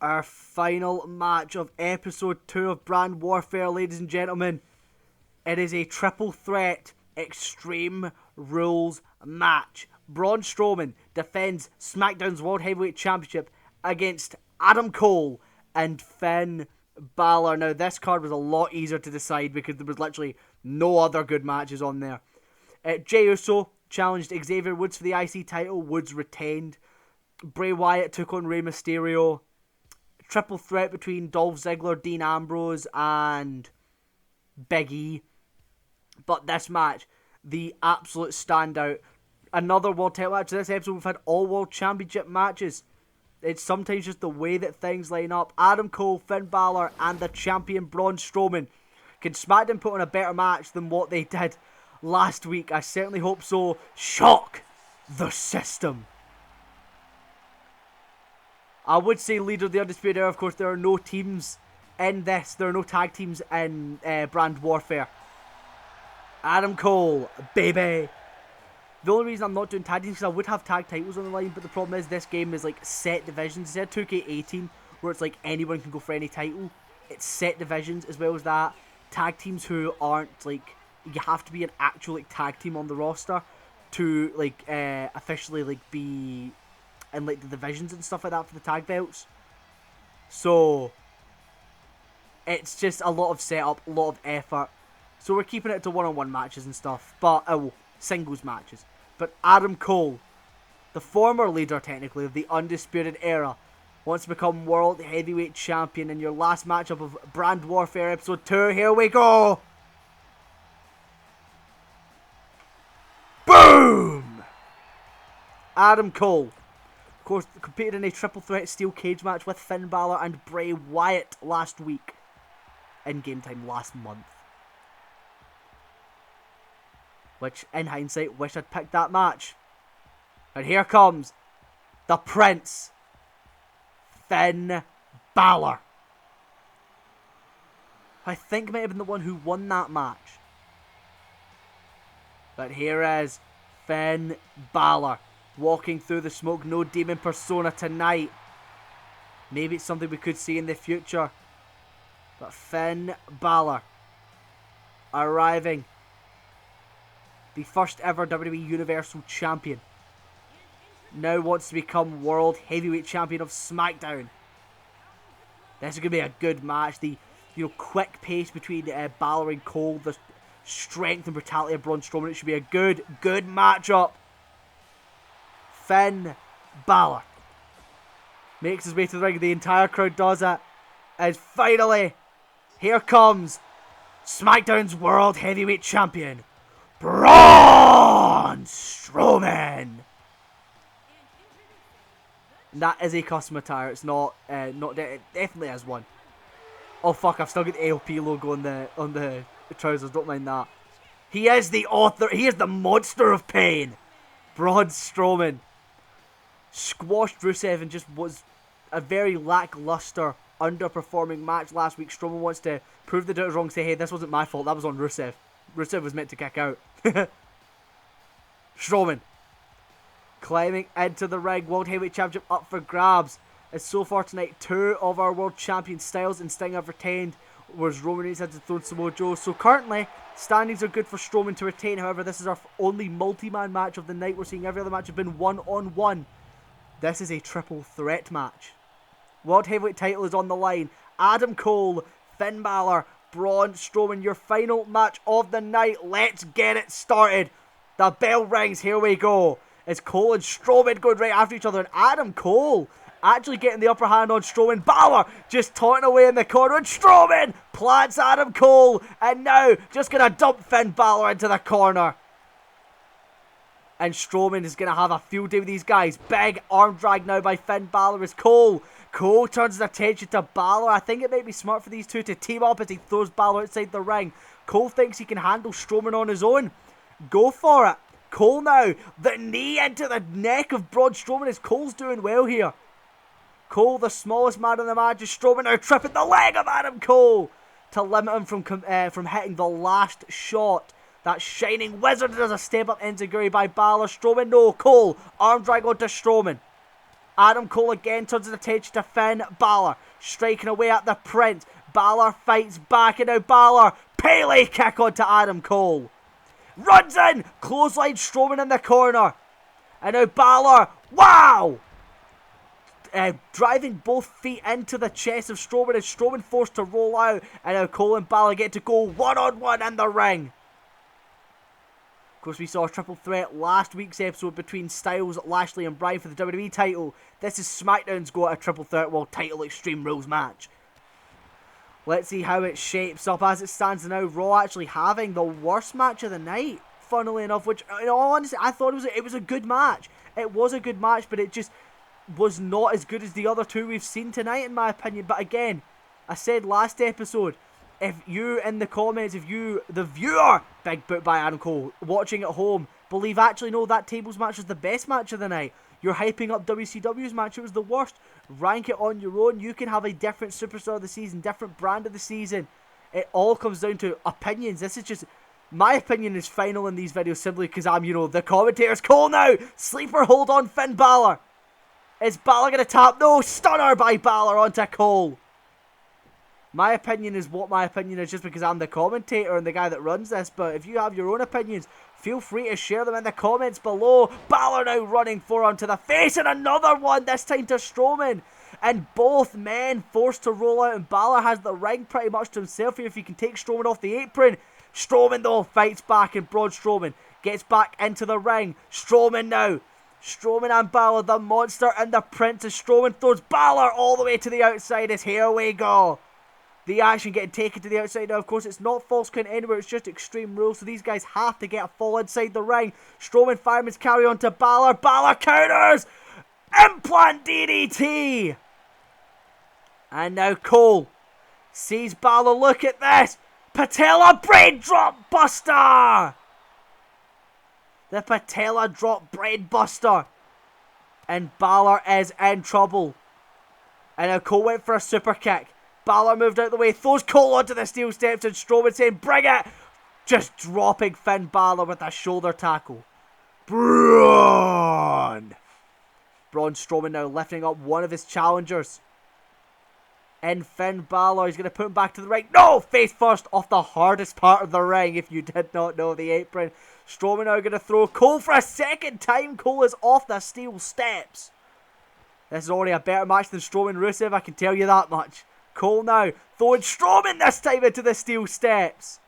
Our final match of episode 2 of Brand Warfare, ladies and gentlemen. It is a triple threat Extreme Rules match. Braun Strowman defends SmackDown's World Heavyweight Championship against Adam Cole and Finn Balor. Now, this card was a lot easier to decide because there was literally no other good matches on there. Jey Uso challenged Xavier Woods for the IC title. Woods retained. Bray Wyatt took on Rey Mysterio. Triple threat between Dolph Ziggler, Dean Ambrose, and Big E. But this match, the absolute standout. Another World Title match. This episode, we've had all World Championship matches. It's sometimes just the way that things line up. Adam Cole, Finn Balor, and the champion Braun Strowman. Can SmackDown put on a better match than what they did last week? I certainly hope so. Shock the system. I would say leader of the Undisputed Era. Of course, there are no teams in this. There are no tag teams in Brand Warfare. Adam Cole, baby. The only reason I'm not doing tag teams is because I would have tag titles on the line, but the problem is this game is like set divisions. Instead of 2K18, where it's like anyone can go for any title, it's set divisions as well as that. Tag teams who aren't like, you have to be an actual like tag team on the roster to like officially like be in like the divisions and stuff like that for the tag belts. So it's just a lot of setup, a lot of effort. So we're keeping it to one-on-one matches and stuff. But singles matches. But Adam Cole, the former leader technically of the Undisputed Era, wants to become World Heavyweight Champion in your last matchup of Brand Warfare Episode 2. Here we go! Boom! Adam Cole, of course, competed in a triple threat steel cage match with Finn Balor and Bray Wyatt last week. In Game Time last month. Which, in hindsight, wish I'd picked that match. And here comes the Prince, Finn Balor. I think might have been the one who won that match. But here is Finn Balor walking through the smoke. No demon persona tonight. Maybe it's something we could see in the future. But Finn Balor arriving. The first ever WWE Universal Champion. Now wants to become World Heavyweight Champion of SmackDown. This is going to be a good match. The quick pace between Balor and Cole. The strength and brutality of Braun Strowman. It should be a good matchup. Finn Balor makes his way to the ring. The entire crowd does it. And finally, here comes SmackDown's World Heavyweight Champion, Braun Strowman. And that is a custom attire. It's not, it definitely has one. Oh fuck! I've still got the AOP logo on the trousers. Don't mind that. He is the author. He is the monster of pain. Braun Strowman squashed Rusev and just was a very lackluster, underperforming match last week. Strowman wants to prove the doubters wrong. Say, hey, this wasn't my fault. That was on Rusev. Rusev was meant to kick out. Strowman climbing into the ring. World Heavyweight Championship up for grabs. As so far tonight, 2 of our world champions, Styles and Sting, have retained, whereas Roman Reigns had to throw Samoa Joe. So currently, standings are good for Strowman to retain. However, this is our only multi-man match of the night. We're seeing every other match have been one-on-one. This is a triple threat match. World Heavyweight title is on the line. Adam Cole, Finn Balor, Braun Strowman, your final match of the night. Let's get it started. The bell rings. Here we go. It's Cole and Strowman going right after each other. And Adam Cole actually getting the upper hand on Strowman. Balor just taunting away in the corner. And Strowman plants Adam Cole. And now just going to dump Finn Balor into the corner. And Strowman is going to have a field day with these guys. Big arm drag now by Finn Balor as Cole turns his attention to Balor. I think it might be smart for these two to team up as he throws Balor outside the ring. Cole thinks he can handle Strowman on his own. Go for it. Cole now. The knee into the neck of Braun Strowman as Cole's doing well here. Cole, the smallest man in the match, is Strowman now tripping the leg of Adam Cole to limit him from hitting the last shot. That Shining Wizard does a step-up enziguri by Balor. Strowman, no. Cole, arm drag onto Strowman. Adam Cole again turns his attention to Finn Balor. Striking away at the Prince. Balor fights back, and now Balor, Pele kick onto Adam Cole. Runs in, clothesline Strowman in the corner. And now Balor, wow! Driving both feet into the chest of Strowman, and Strowman forced to roll out. And now Cole and Balor get to go one-on-one in the ring. Of course, we saw a triple threat last week's episode between Styles, Lashley and Bryan for the WWE title. This is SmackDown's go at a triple threat world title Extreme Rules match. Let's see how it shapes up. As it stands now, Raw actually having the worst match of the night, funnily enough, which, in all honesty, I thought it was a good match. It was a good match, but it just was not as good as the other two we've seen tonight, in my opinion. But again, I said last episode, if you in the comments, if you, the viewer, big boot by Adam Cole, watching at home, believe actually no, that tables match was the best match of the night, you're hyping up WCW's match, it was the worst. Rank it on your own. You can have a different superstar of the season, different brand of the season. It all comes down to opinions. This is just, my opinion is final in these videos simply because I'm, the commentators. Cole now, sleeper hold on Finn Balor. Is Balor going to tap? No, stunner by Balor onto Cole. My opinion is what my opinion is just because I'm the commentator and the guy that runs this. But if you have your own opinions, feel free to share them in the comments below. Balor now running forearm to the face and another one, this time to Strowman. And both men forced to roll out, and Balor has the ring pretty much to himself here if he can take Strowman off the apron. Strowman though fights back, and Braun Strowman Gets back into the ring. Strowman now. Strowman and Balor, the Monster and the Prince. As Strowman throws Balor all the way to the outside. As here we go. The action getting taken to the outside. Now, of course, it's not false count anywhere. It's just Extreme Rules. So these guys have to get a fall inside the ring. Strowman fireman's carry on to Balor. Balor counters. Implant DDT. And now Cole sees Balor. Look at this. Patella brain drop buster. The patella drop brain buster. And Balor is in trouble. And now Cole went for a super kick. Balor moved out of the way. Throws Cole onto the steel steps. And Strowman saying, bring it. Just dropping Finn Balor with a shoulder tackle. Braun Strowman now lifting up one of his challengers. And Finn Balor, he's going to put him back to the ring. No! Face first off the hardest part of the ring, if you did not know, the apron. Strowman now going to throw Cole for a second time. Cole is off the steel steps. This is already a better match than Strowman Rusev, I can tell you that much. Cole now throwing Strowman this time into the steel steps.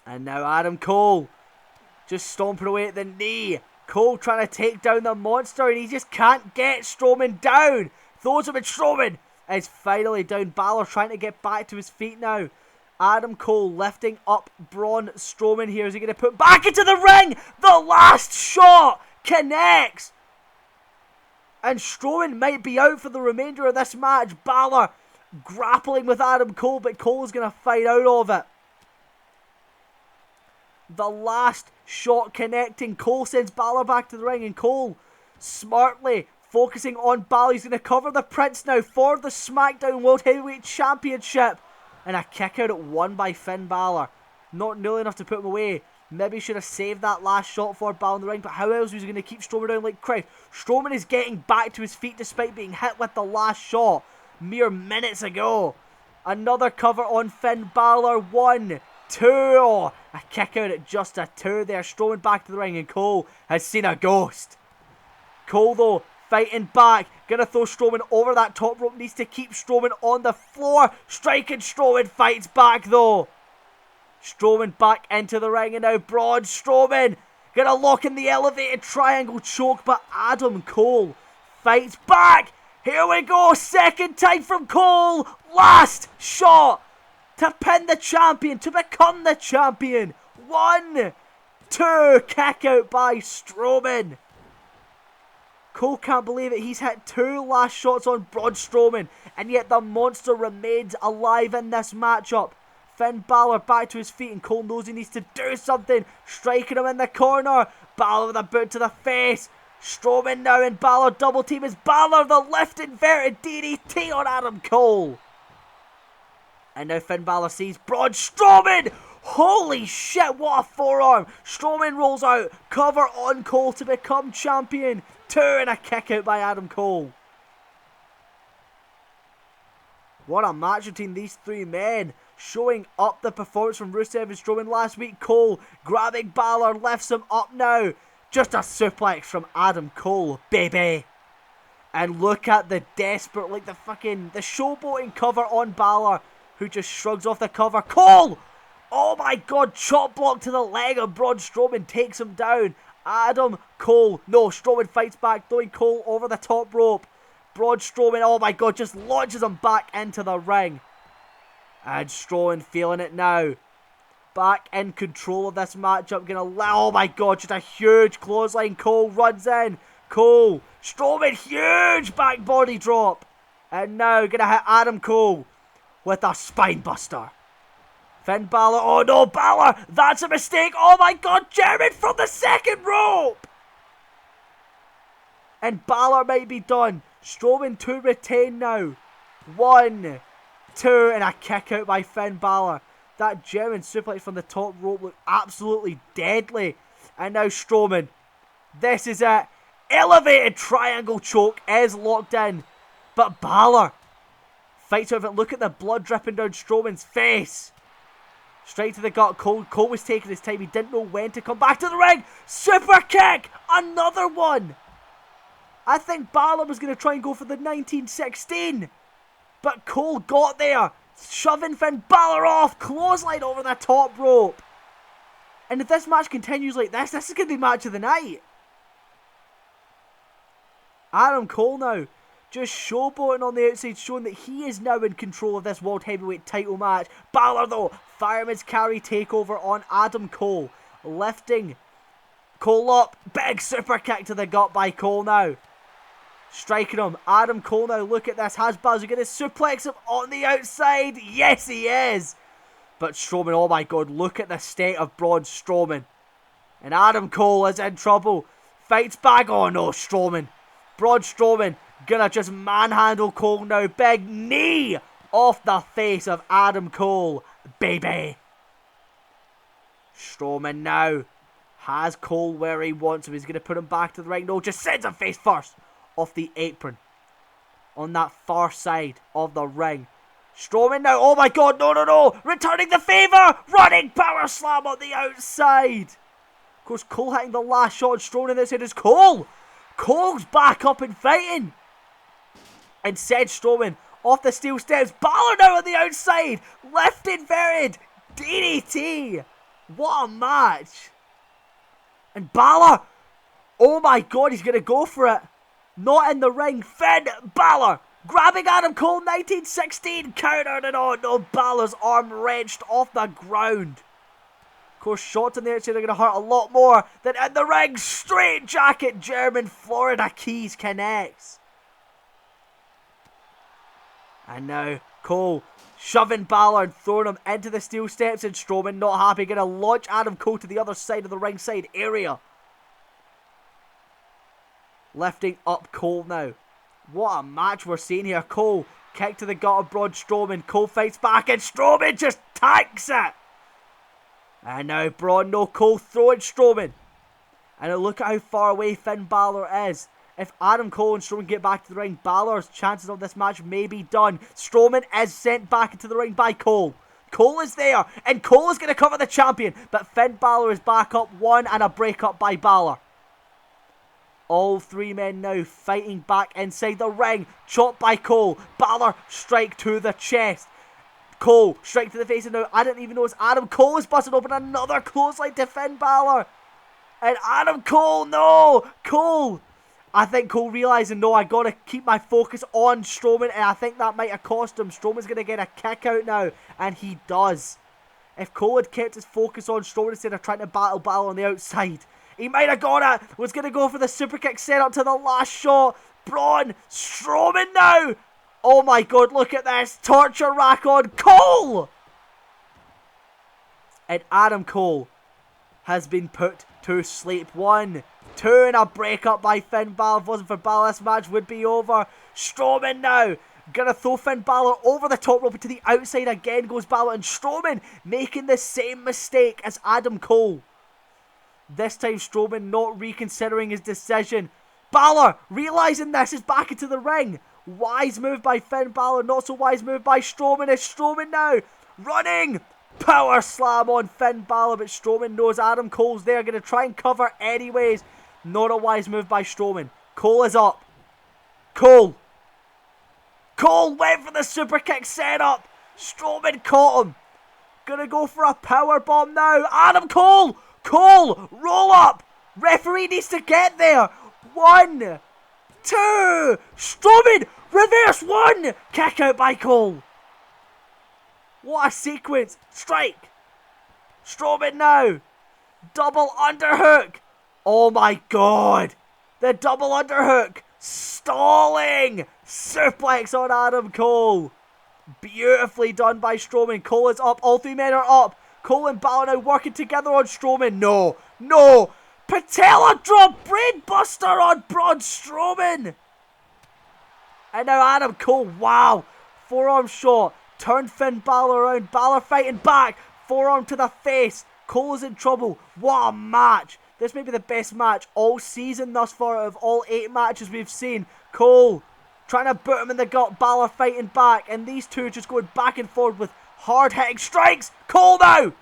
And now Adam Cole just stomping away at the knee. Cole trying to take down the Monster, and he just can't get Strowman down. Throws him, and Strowman is finally down. Balor trying to get back to his feet now. Adam Cole lifting up Braun Strowman here. Is he going to put back into the ring? The last shot connects. And Strowman might be out for the remainder of this match. Balor grappling with Adam Cole, but Cole is going to fight out of it. The last shot connecting. Cole sends Balor back to the ring, and Cole smartly focusing on Balor. He's going to cover the Prince now for the SmackDown World Heavyweight Championship. And a kick out at one by Finn Balor. Not nearly enough to put him away. Maybe should have saved that last shot for Balor in the ring. But how else was he going to keep Strowman down like Christ? Strowman is getting back to his feet despite being hit with the last shot mere minutes ago. Another cover on Finn Balor. 1, 2. Oh, a kick out at just a 2 there. Strowman back to the ring, and Cole has seen a ghost. Cole though fighting back. Gonna throw Strowman over that top rope. Needs to keep Strowman on the floor. Striking Strowman. Fights back though. Strowman back into the ring, and now Braun Strowman gonna lock in the elevated triangle choke. But Adam Cole fights back. Here we go. Second time from Cole. Last shot to pin the champion. To become the champion. 1, 2. Kick out by Strowman. Cole can't believe it. He's hit 2 last shots on Braun Strowman, and yet the Monster remains alive in this matchup. Finn Balor back to his feet, and Cole knows he needs to do something. Striking him in the corner. Balor with a boot to the face. Strowman now and Balor double team as Balor the left inverted DDT on Adam Cole. And now Finn Balor sees Braun Strowman. Holy shit, what a forearm. Strowman rolls out. Cover on Cole to become champion. 2 and a kick out by Adam Cole. What a match between these three men. Showing up the performance from Rusev and Strowman last week. Cole grabbing Balor, lifts him up now. Just a suplex from Adam Cole, baby. And look at the desperate, like the showboating cover on Balor, who just shrugs off the cover. Cole! Oh my god, chop block to the leg of Braun Strowman, takes him down. Adam Cole, no, Strowman fights back, throwing Cole over the top rope. Braun Strowman, oh my god, just launches him back into the ring. And Strowman feeling it now. Back in control of this matchup. Oh my god, just a huge clothesline. Cole runs in. Cole, Strowman, huge back body drop. And now gonna hit Adam Cole with a spine buster. Finn Balor, oh no, Balor, that's a mistake. Oh my god, German from the second rope. And Balor might be done. Strowman to retain now. 1, 2, and a kick out by Finn Balor. That German suplex from the top rope looked absolutely deadly. And now Strowman. This is it. Elevated triangle choke is locked in. But Balor fights out of it. Look at the blood dripping down Strowman's face. Straight to the gut. Cole was taking his time. He didn't know when to come back to the ring. Super kick. Another one. I think Balor was going to try and go for the 1916. But Cole got there. Shoving Finn Balor off. Clothesline over the top rope. And if this match continues like this is going to be match of the night. Adam Cole now just showboating on the outside, showing that he is now in control of this World Heavyweight title match. Balor though, fireman's carry takeover on Adam Cole. Lifting Cole up. Big super kick to the gut by Cole now. Striking him. Adam Cole now, look at this. Has Balor going to suplex him on the outside? Yes, he is. But Strowman, oh my god, look at the state of Braun Strowman. And Adam Cole is in trouble. Fights back. Oh no, Strowman. Braun Strowman gonna just manhandle Cole now. Big knee off the face of Adam Cole, baby. Strowman now has Cole where he wants him. He's gonna put him back to the ring. No, just sends him face first off the apron on that far side of the ring. Strowman now, oh my god, no, returning the favour, running power slam on the outside. Of course, Cole hitting the last shot, Strowman on the outside is Cole. Cole's back up and fighting. And said Strowman off the steel steps. Balor now on the outside. Left inverted. DDT. What a match. And Balor. Oh my god, he's going to go for it. Not in the ring. Finn Balor. Grabbing Adam Cole. 1916. Countered and on. No, Balor's arm wrenched off the ground. Of course, shots on the outside are going to hurt a lot more than in the ring. Straight jacket. German Florida Keys connects. And now Cole shoving Balor and throwing him into the steel steps, and Strowman not happy, going to launch Adam Cole to the other side of the ringside area. Lifting up Cole now. What a match we're seeing here. Cole, kick to the gut of Braun Strowman. Cole fights back and Strowman just tanks it. And now Braun, no, Cole throwing Strowman. And look at how far away Finn Balor is. If Adam Cole and Strowman get back to the ring, Balor's chances of this match may be done. Strowman is sent back into the ring by Cole. Cole is there, and Cole is going to cover the champion, but Finn Balor is back up one and a breakup by Balor. All three men now fighting back inside the ring. Chopped by Cole. Balor strike to the chest. Cole strike to the face, and now I didn't even notice Adam Cole is busted open. Another clothesline to Finn Balor. And Adam Cole, no! Cole! I think Cole realising, no, I got to keep my focus on Strowman, and I think that might have cost him. Strowman's going to get a kick out now, and he does. If Cole had kept his focus on Strowman instead of trying to battle Balor on the outside, he might have got it. Was going to go for the super kick set up to the last shot. Braun Strowman now. Oh my god, look at this. Torture rack on Cole. And Adam Cole has been put to sleep. 1, 2, and a breakup by Finn Balor. If it wasn't for Balor, this match would be over. Strowman now gonna throw Finn Balor over the top rope, to the outside again goes Balor, and Strowman making the same mistake as Adam Cole. This time Strowman not reconsidering his decision. Balor realising this is back into the ring. Wise move by Finn Balor, not so wise move by Strowman. Is Strowman now running? Power slam on Finn Balor, but Strowman knows Adam Cole's there, going to try and cover anyways. Not a wise move by Strowman. Cole is up. Cole went for the super kick setup. Strowman caught him. Gonna go for a power bomb now. Adam Cole, roll up. Referee needs to get there. 1, 2. Strowman, reverse 1. Kick out by Cole. What a sequence. Strike. Strowman now. Double underhook. Oh my god. The double underhook. Stalling. Suplex on Adam Cole. Beautifully done by Strowman. Cole is up. All three men are up. Cole and Balor now working together on Strowman. No. Patella drop. Brain buster on Braun Strowman. And now Adam Cole. Wow. Forearm shot. Turned Finn Balor around. Balor fighting back. Forearm to the face. Cole is in trouble. What a match. This may be the best match all season thus far out of all 8 matches we've seen. Cole trying to boot him in the gut. Balor fighting back. And these two just going back and forth with hard hitting strikes. Cole now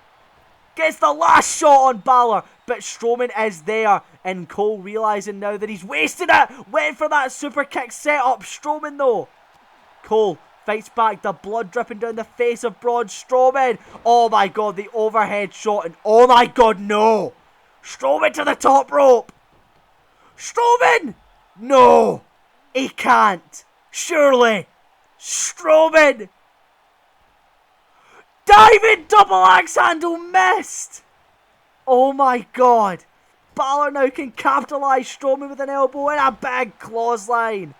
gets the last shot on Balor. But Strowman is there. And Cole realising now that he's wasted it. Went for that super kick setup. Strowman though. Cole Fights back, the blood dripping down the face of Braun Strowman. Oh my god, the overhead shot, and oh my god, no! Strowman to the top rope! Strowman! No! He can't! Surely! Strowman! Diving double axe handle missed! Oh my god! Balor now can capitalise Strowman with an elbow and a big clothesline.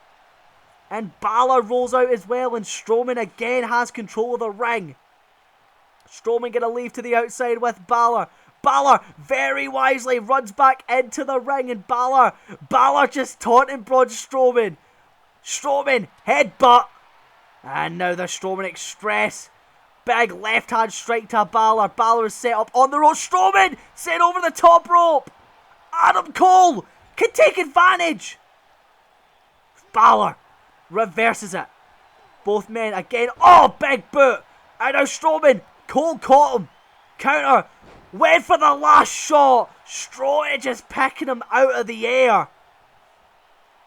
And Balor rolls out as well, and Strowman again has control of the ring. Strowman gonna leave to the outside with Balor. Balor very wisely runs back into the ring, and Balor just taunting Braun Strowman. Strowman headbutt. And now the Strowman Express. Big left hand strike to Balor. Balor is set up on the rope. Strowman sent over the top rope. Adam Cole can take advantage. Balor reverses it. Both men again. Oh, big boot. And now Strowman. Cole caught him. Counter. Went for the last shot. Strowman just picking him out of the air.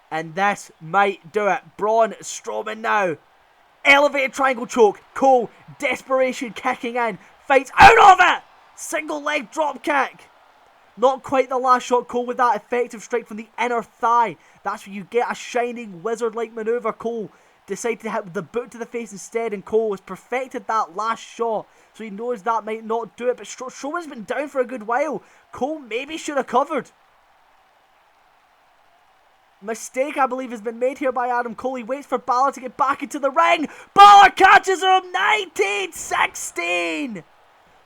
And this might do it. Braun Strowman now. Elevated triangle choke. Cole. Desperation kicking in. Fights out of it. Single leg drop kick. Not quite the last shot. Cole with that effective strike from the inner thigh. That's where you get a shining wizard-like maneuver. Cole decided to hit the boot to the face instead, and Cole has perfected that last shot. So he knows that might not do it, but Strowman's been down for a good while. Cole maybe should have covered. Mistake, I believe, has been made here by Adam Cole. He waits for Balor to get back into the ring. Balor catches him. 19-16.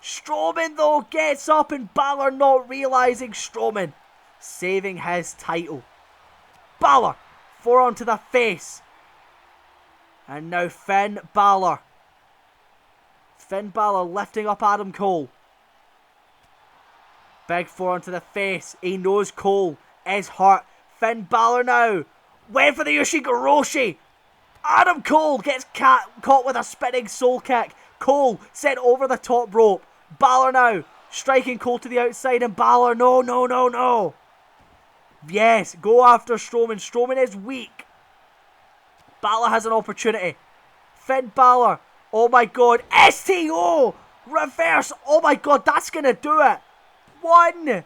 Strowman, though, gets up, and Balor not realising. Strowman saving his title. Balor, forearm to the face. And now Finn Balor. Finn Balor lifting up Adam Cole. Big forearm to the face. He knows Cole is hurt. Finn Balor now. Went for the Ushigoroshi. Adam Cole gets caught with a spinning soul kick. Cole sent over the top rope. Balor now striking Cole to the outside, and Balor, no. Yes, go after Strowman. Strowman is weak. Balor has an opportunity. Finn Balor. Oh my god. STO. Reverse. Oh my god, that's going to do it. 1,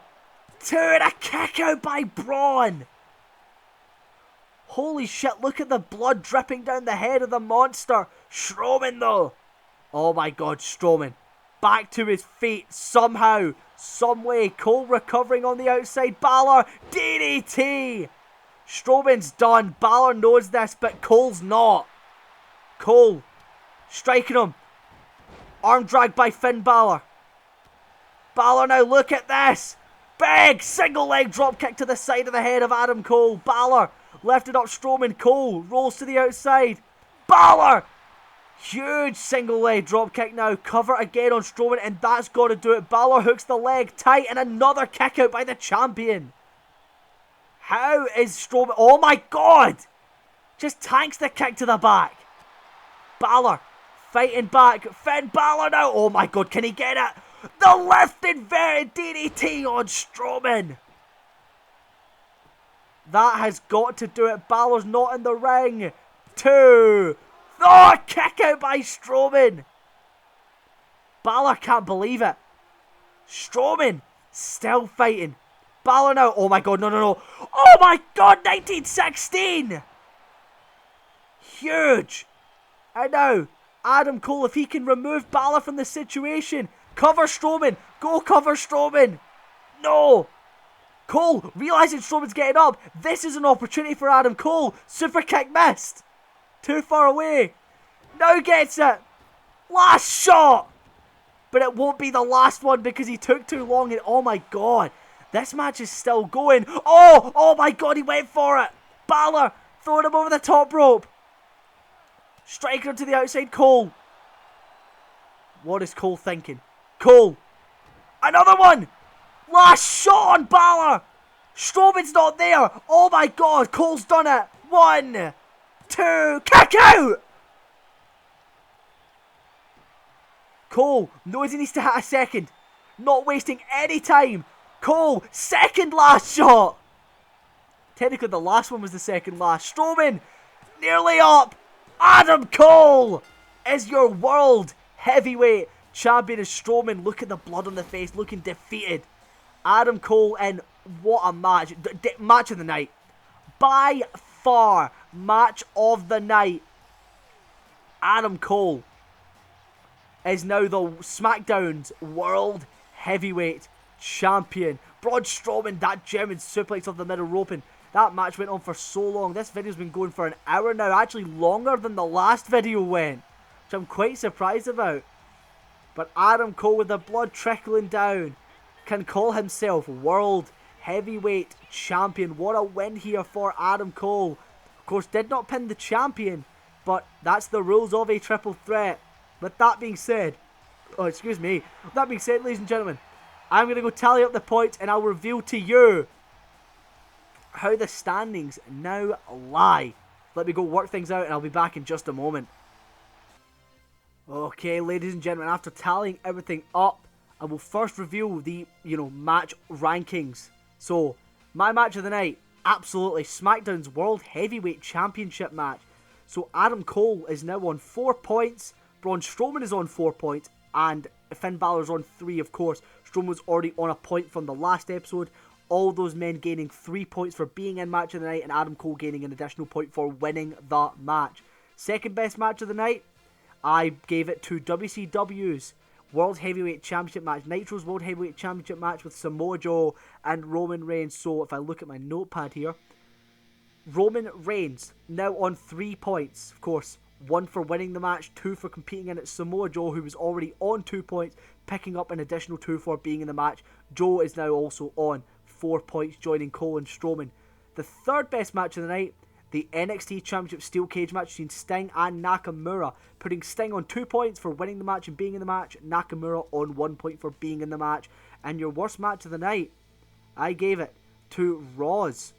2, and a kick out by Braun. Holy shit, look at the blood dripping down the head of the monster. Strowman though. Oh my god, Strowman. Back to his feet somehow. Some way. Cole recovering on the outside. Balor. DDT. Strowman's done. Balor knows this, but Cole's not. Cole striking him. Arm drag by Finn Balor. Balor now, look at this. Big single leg drop kick to the side of the head of Adam Cole. Balor lifted up Strowman. Cole rolls to the outside. Balor. Huge single leg drop kick now. Cover again on Strowman, and that's got to do it. Balor hooks the leg tight, and another kick out by the champion. How is Strowman... Oh my god! Just tanks the kick to the back. Balor fighting back. Finn Balor now. Oh my god, can he get it? The lifted inverted DDT on Strowman. That has got to do it. Balor's not in the ring. 2. Oh, kick out by Strowman. Balor can't believe it. Strowman still fighting. Balor now. Oh my god, no. Oh my god, 1916. Huge. And now, Adam Cole, if he can remove Balor from the situation. Cover Strowman. Go cover Strowman. No. Cole, realising Strowman's getting up. This is an opportunity for Adam Cole. Super kick missed. Too far away. Now gets it. Last shot. But it won't be the last one because he took too long. And oh my god. This match is still going. Oh my god, he went for it. Balor throwing him over the top rope. Striker to the outside, Cole. What is Cole thinking? Cole. Another one. Last shot on Balor. Strowman's not there. Oh my god, Cole's done it. 1, 2, kick out. Cole knows he needs to hit a second. Not wasting any time. Cole, second last shot. Technically the last one was the second last. Strowman, nearly up. Adam Cole is your world heavyweight champion. As Strowman, look at the blood on the face, looking defeated. Adam Cole, and what a match. Match of the night. By far, match of the night. Adam Cole is now the SmackDown's World Heavyweight Champion. Braun Strowman, that German suplex off the middle rope, and that match went on for so long. This video's been going for an hour now, actually longer than the last video went, which I'm quite surprised about. But Adam Cole, with the blood trickling down, can call himself World Heavyweight Champion. What a win here for Adam Cole. Of course, did not pin the champion, but that's the rules of a triple threat. With that being said, ladies and gentlemen, I'm going to go tally up the points and I'll reveal to you how the standings now lie. Let me go work things out and I'll be back in just a moment. Okay, ladies and gentlemen, after tallying everything up, I will first reveal the, match rankings. So, my match of the night, absolutely SmackDown's World Heavyweight Championship match. So, Adam Cole is now on 4 points, Braun Strowman is on 4 points, and Finn Balor's on 3, of course. Strowman was already on a point from the last episode. All those men gaining 3 points for being in match of the night, and Adam Cole gaining an additional point for winning the match. Second best match of the night, I gave it to WCW's World Heavyweight Championship match, Nitro's World Heavyweight Championship match with Samoa Joe and Roman Reigns. So if I look at my notepad here, Roman Reigns now on 3 points, of course. 1 for winning the match, 2 for competing in it. Samoa Joe, who was already on 2 points, picking up an additional 2 for being in the match. Joe is now also on 4 points, joining Cole and Strowman. The third best match of the night, the NXT Championship Steel Cage match between Sting and Nakamura, putting Sting on 2 points for winning the match and being in the match, Nakamura on 1 point for being in the match. And your worst match of the night, I gave it to Raw's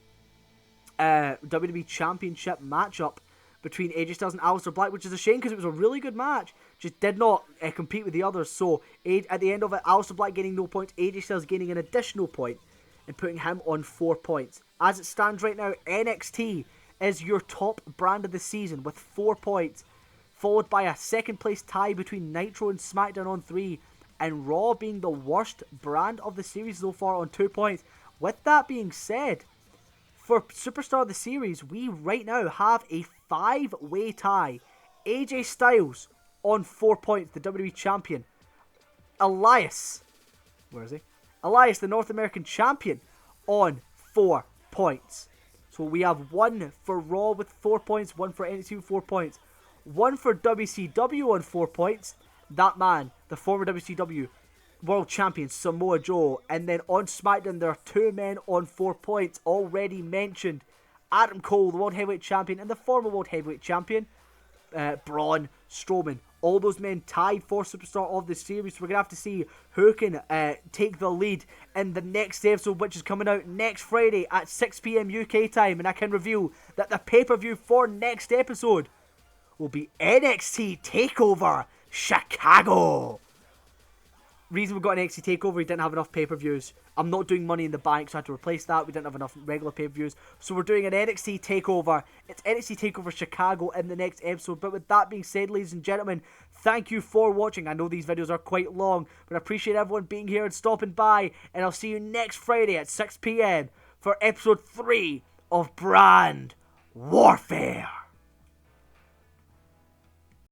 WWE Championship matchup between AJ Styles and Aleister Black, which is a shame because it was a really good match, just did not compete with the others. So at the end of it, Aleister Black gaining no points, AJ Styles gaining an additional point and putting him on 4 points. As it stands right now, NXT is your top brand of the season with 4 points, followed by a second place tie between Nitro and SmackDown on 3, and Raw being the worst brand of the series so far on 2 points. With that being said, for Superstar of the Series, we right now have a 5-way tie. AJ Styles on 4 points, the WWE Champion. Elias, where is he? Elias, the North American Champion, on 4 points. So we have 1 for Raw with 4 points, 1 for NXT with 4 points, 1 for WCW on 4 points. That man, the former WCW World Champion, Samoa Joe. And then on SmackDown, there are 2 men on 4 points already mentioned. Adam Cole, the World Heavyweight Champion, and the former World Heavyweight Champion, Braun Strowman. All those men tied for Superstar of the Series. We're going to have to see who can take the lead in the next episode, which is coming out next Friday at 6 PM UK time. And I can reveal that the pay-per-view for next episode will be NXT TakeOver Chicago. Reason we got an NXT TakeOver, we didn't have enough pay-per-views. I'm not doing Money in the Bank, so I had to replace that. We didn't have enough regular pay-per-views. So we're doing an NXT TakeOver. It's NXT TakeOver Chicago in the next episode. But with that being said, ladies and gentlemen, thank you for watching. I know these videos are quite long, but I appreciate everyone being here and stopping by. And I'll see you next Friday at 6 PM for episode 3 of Brand Warfare.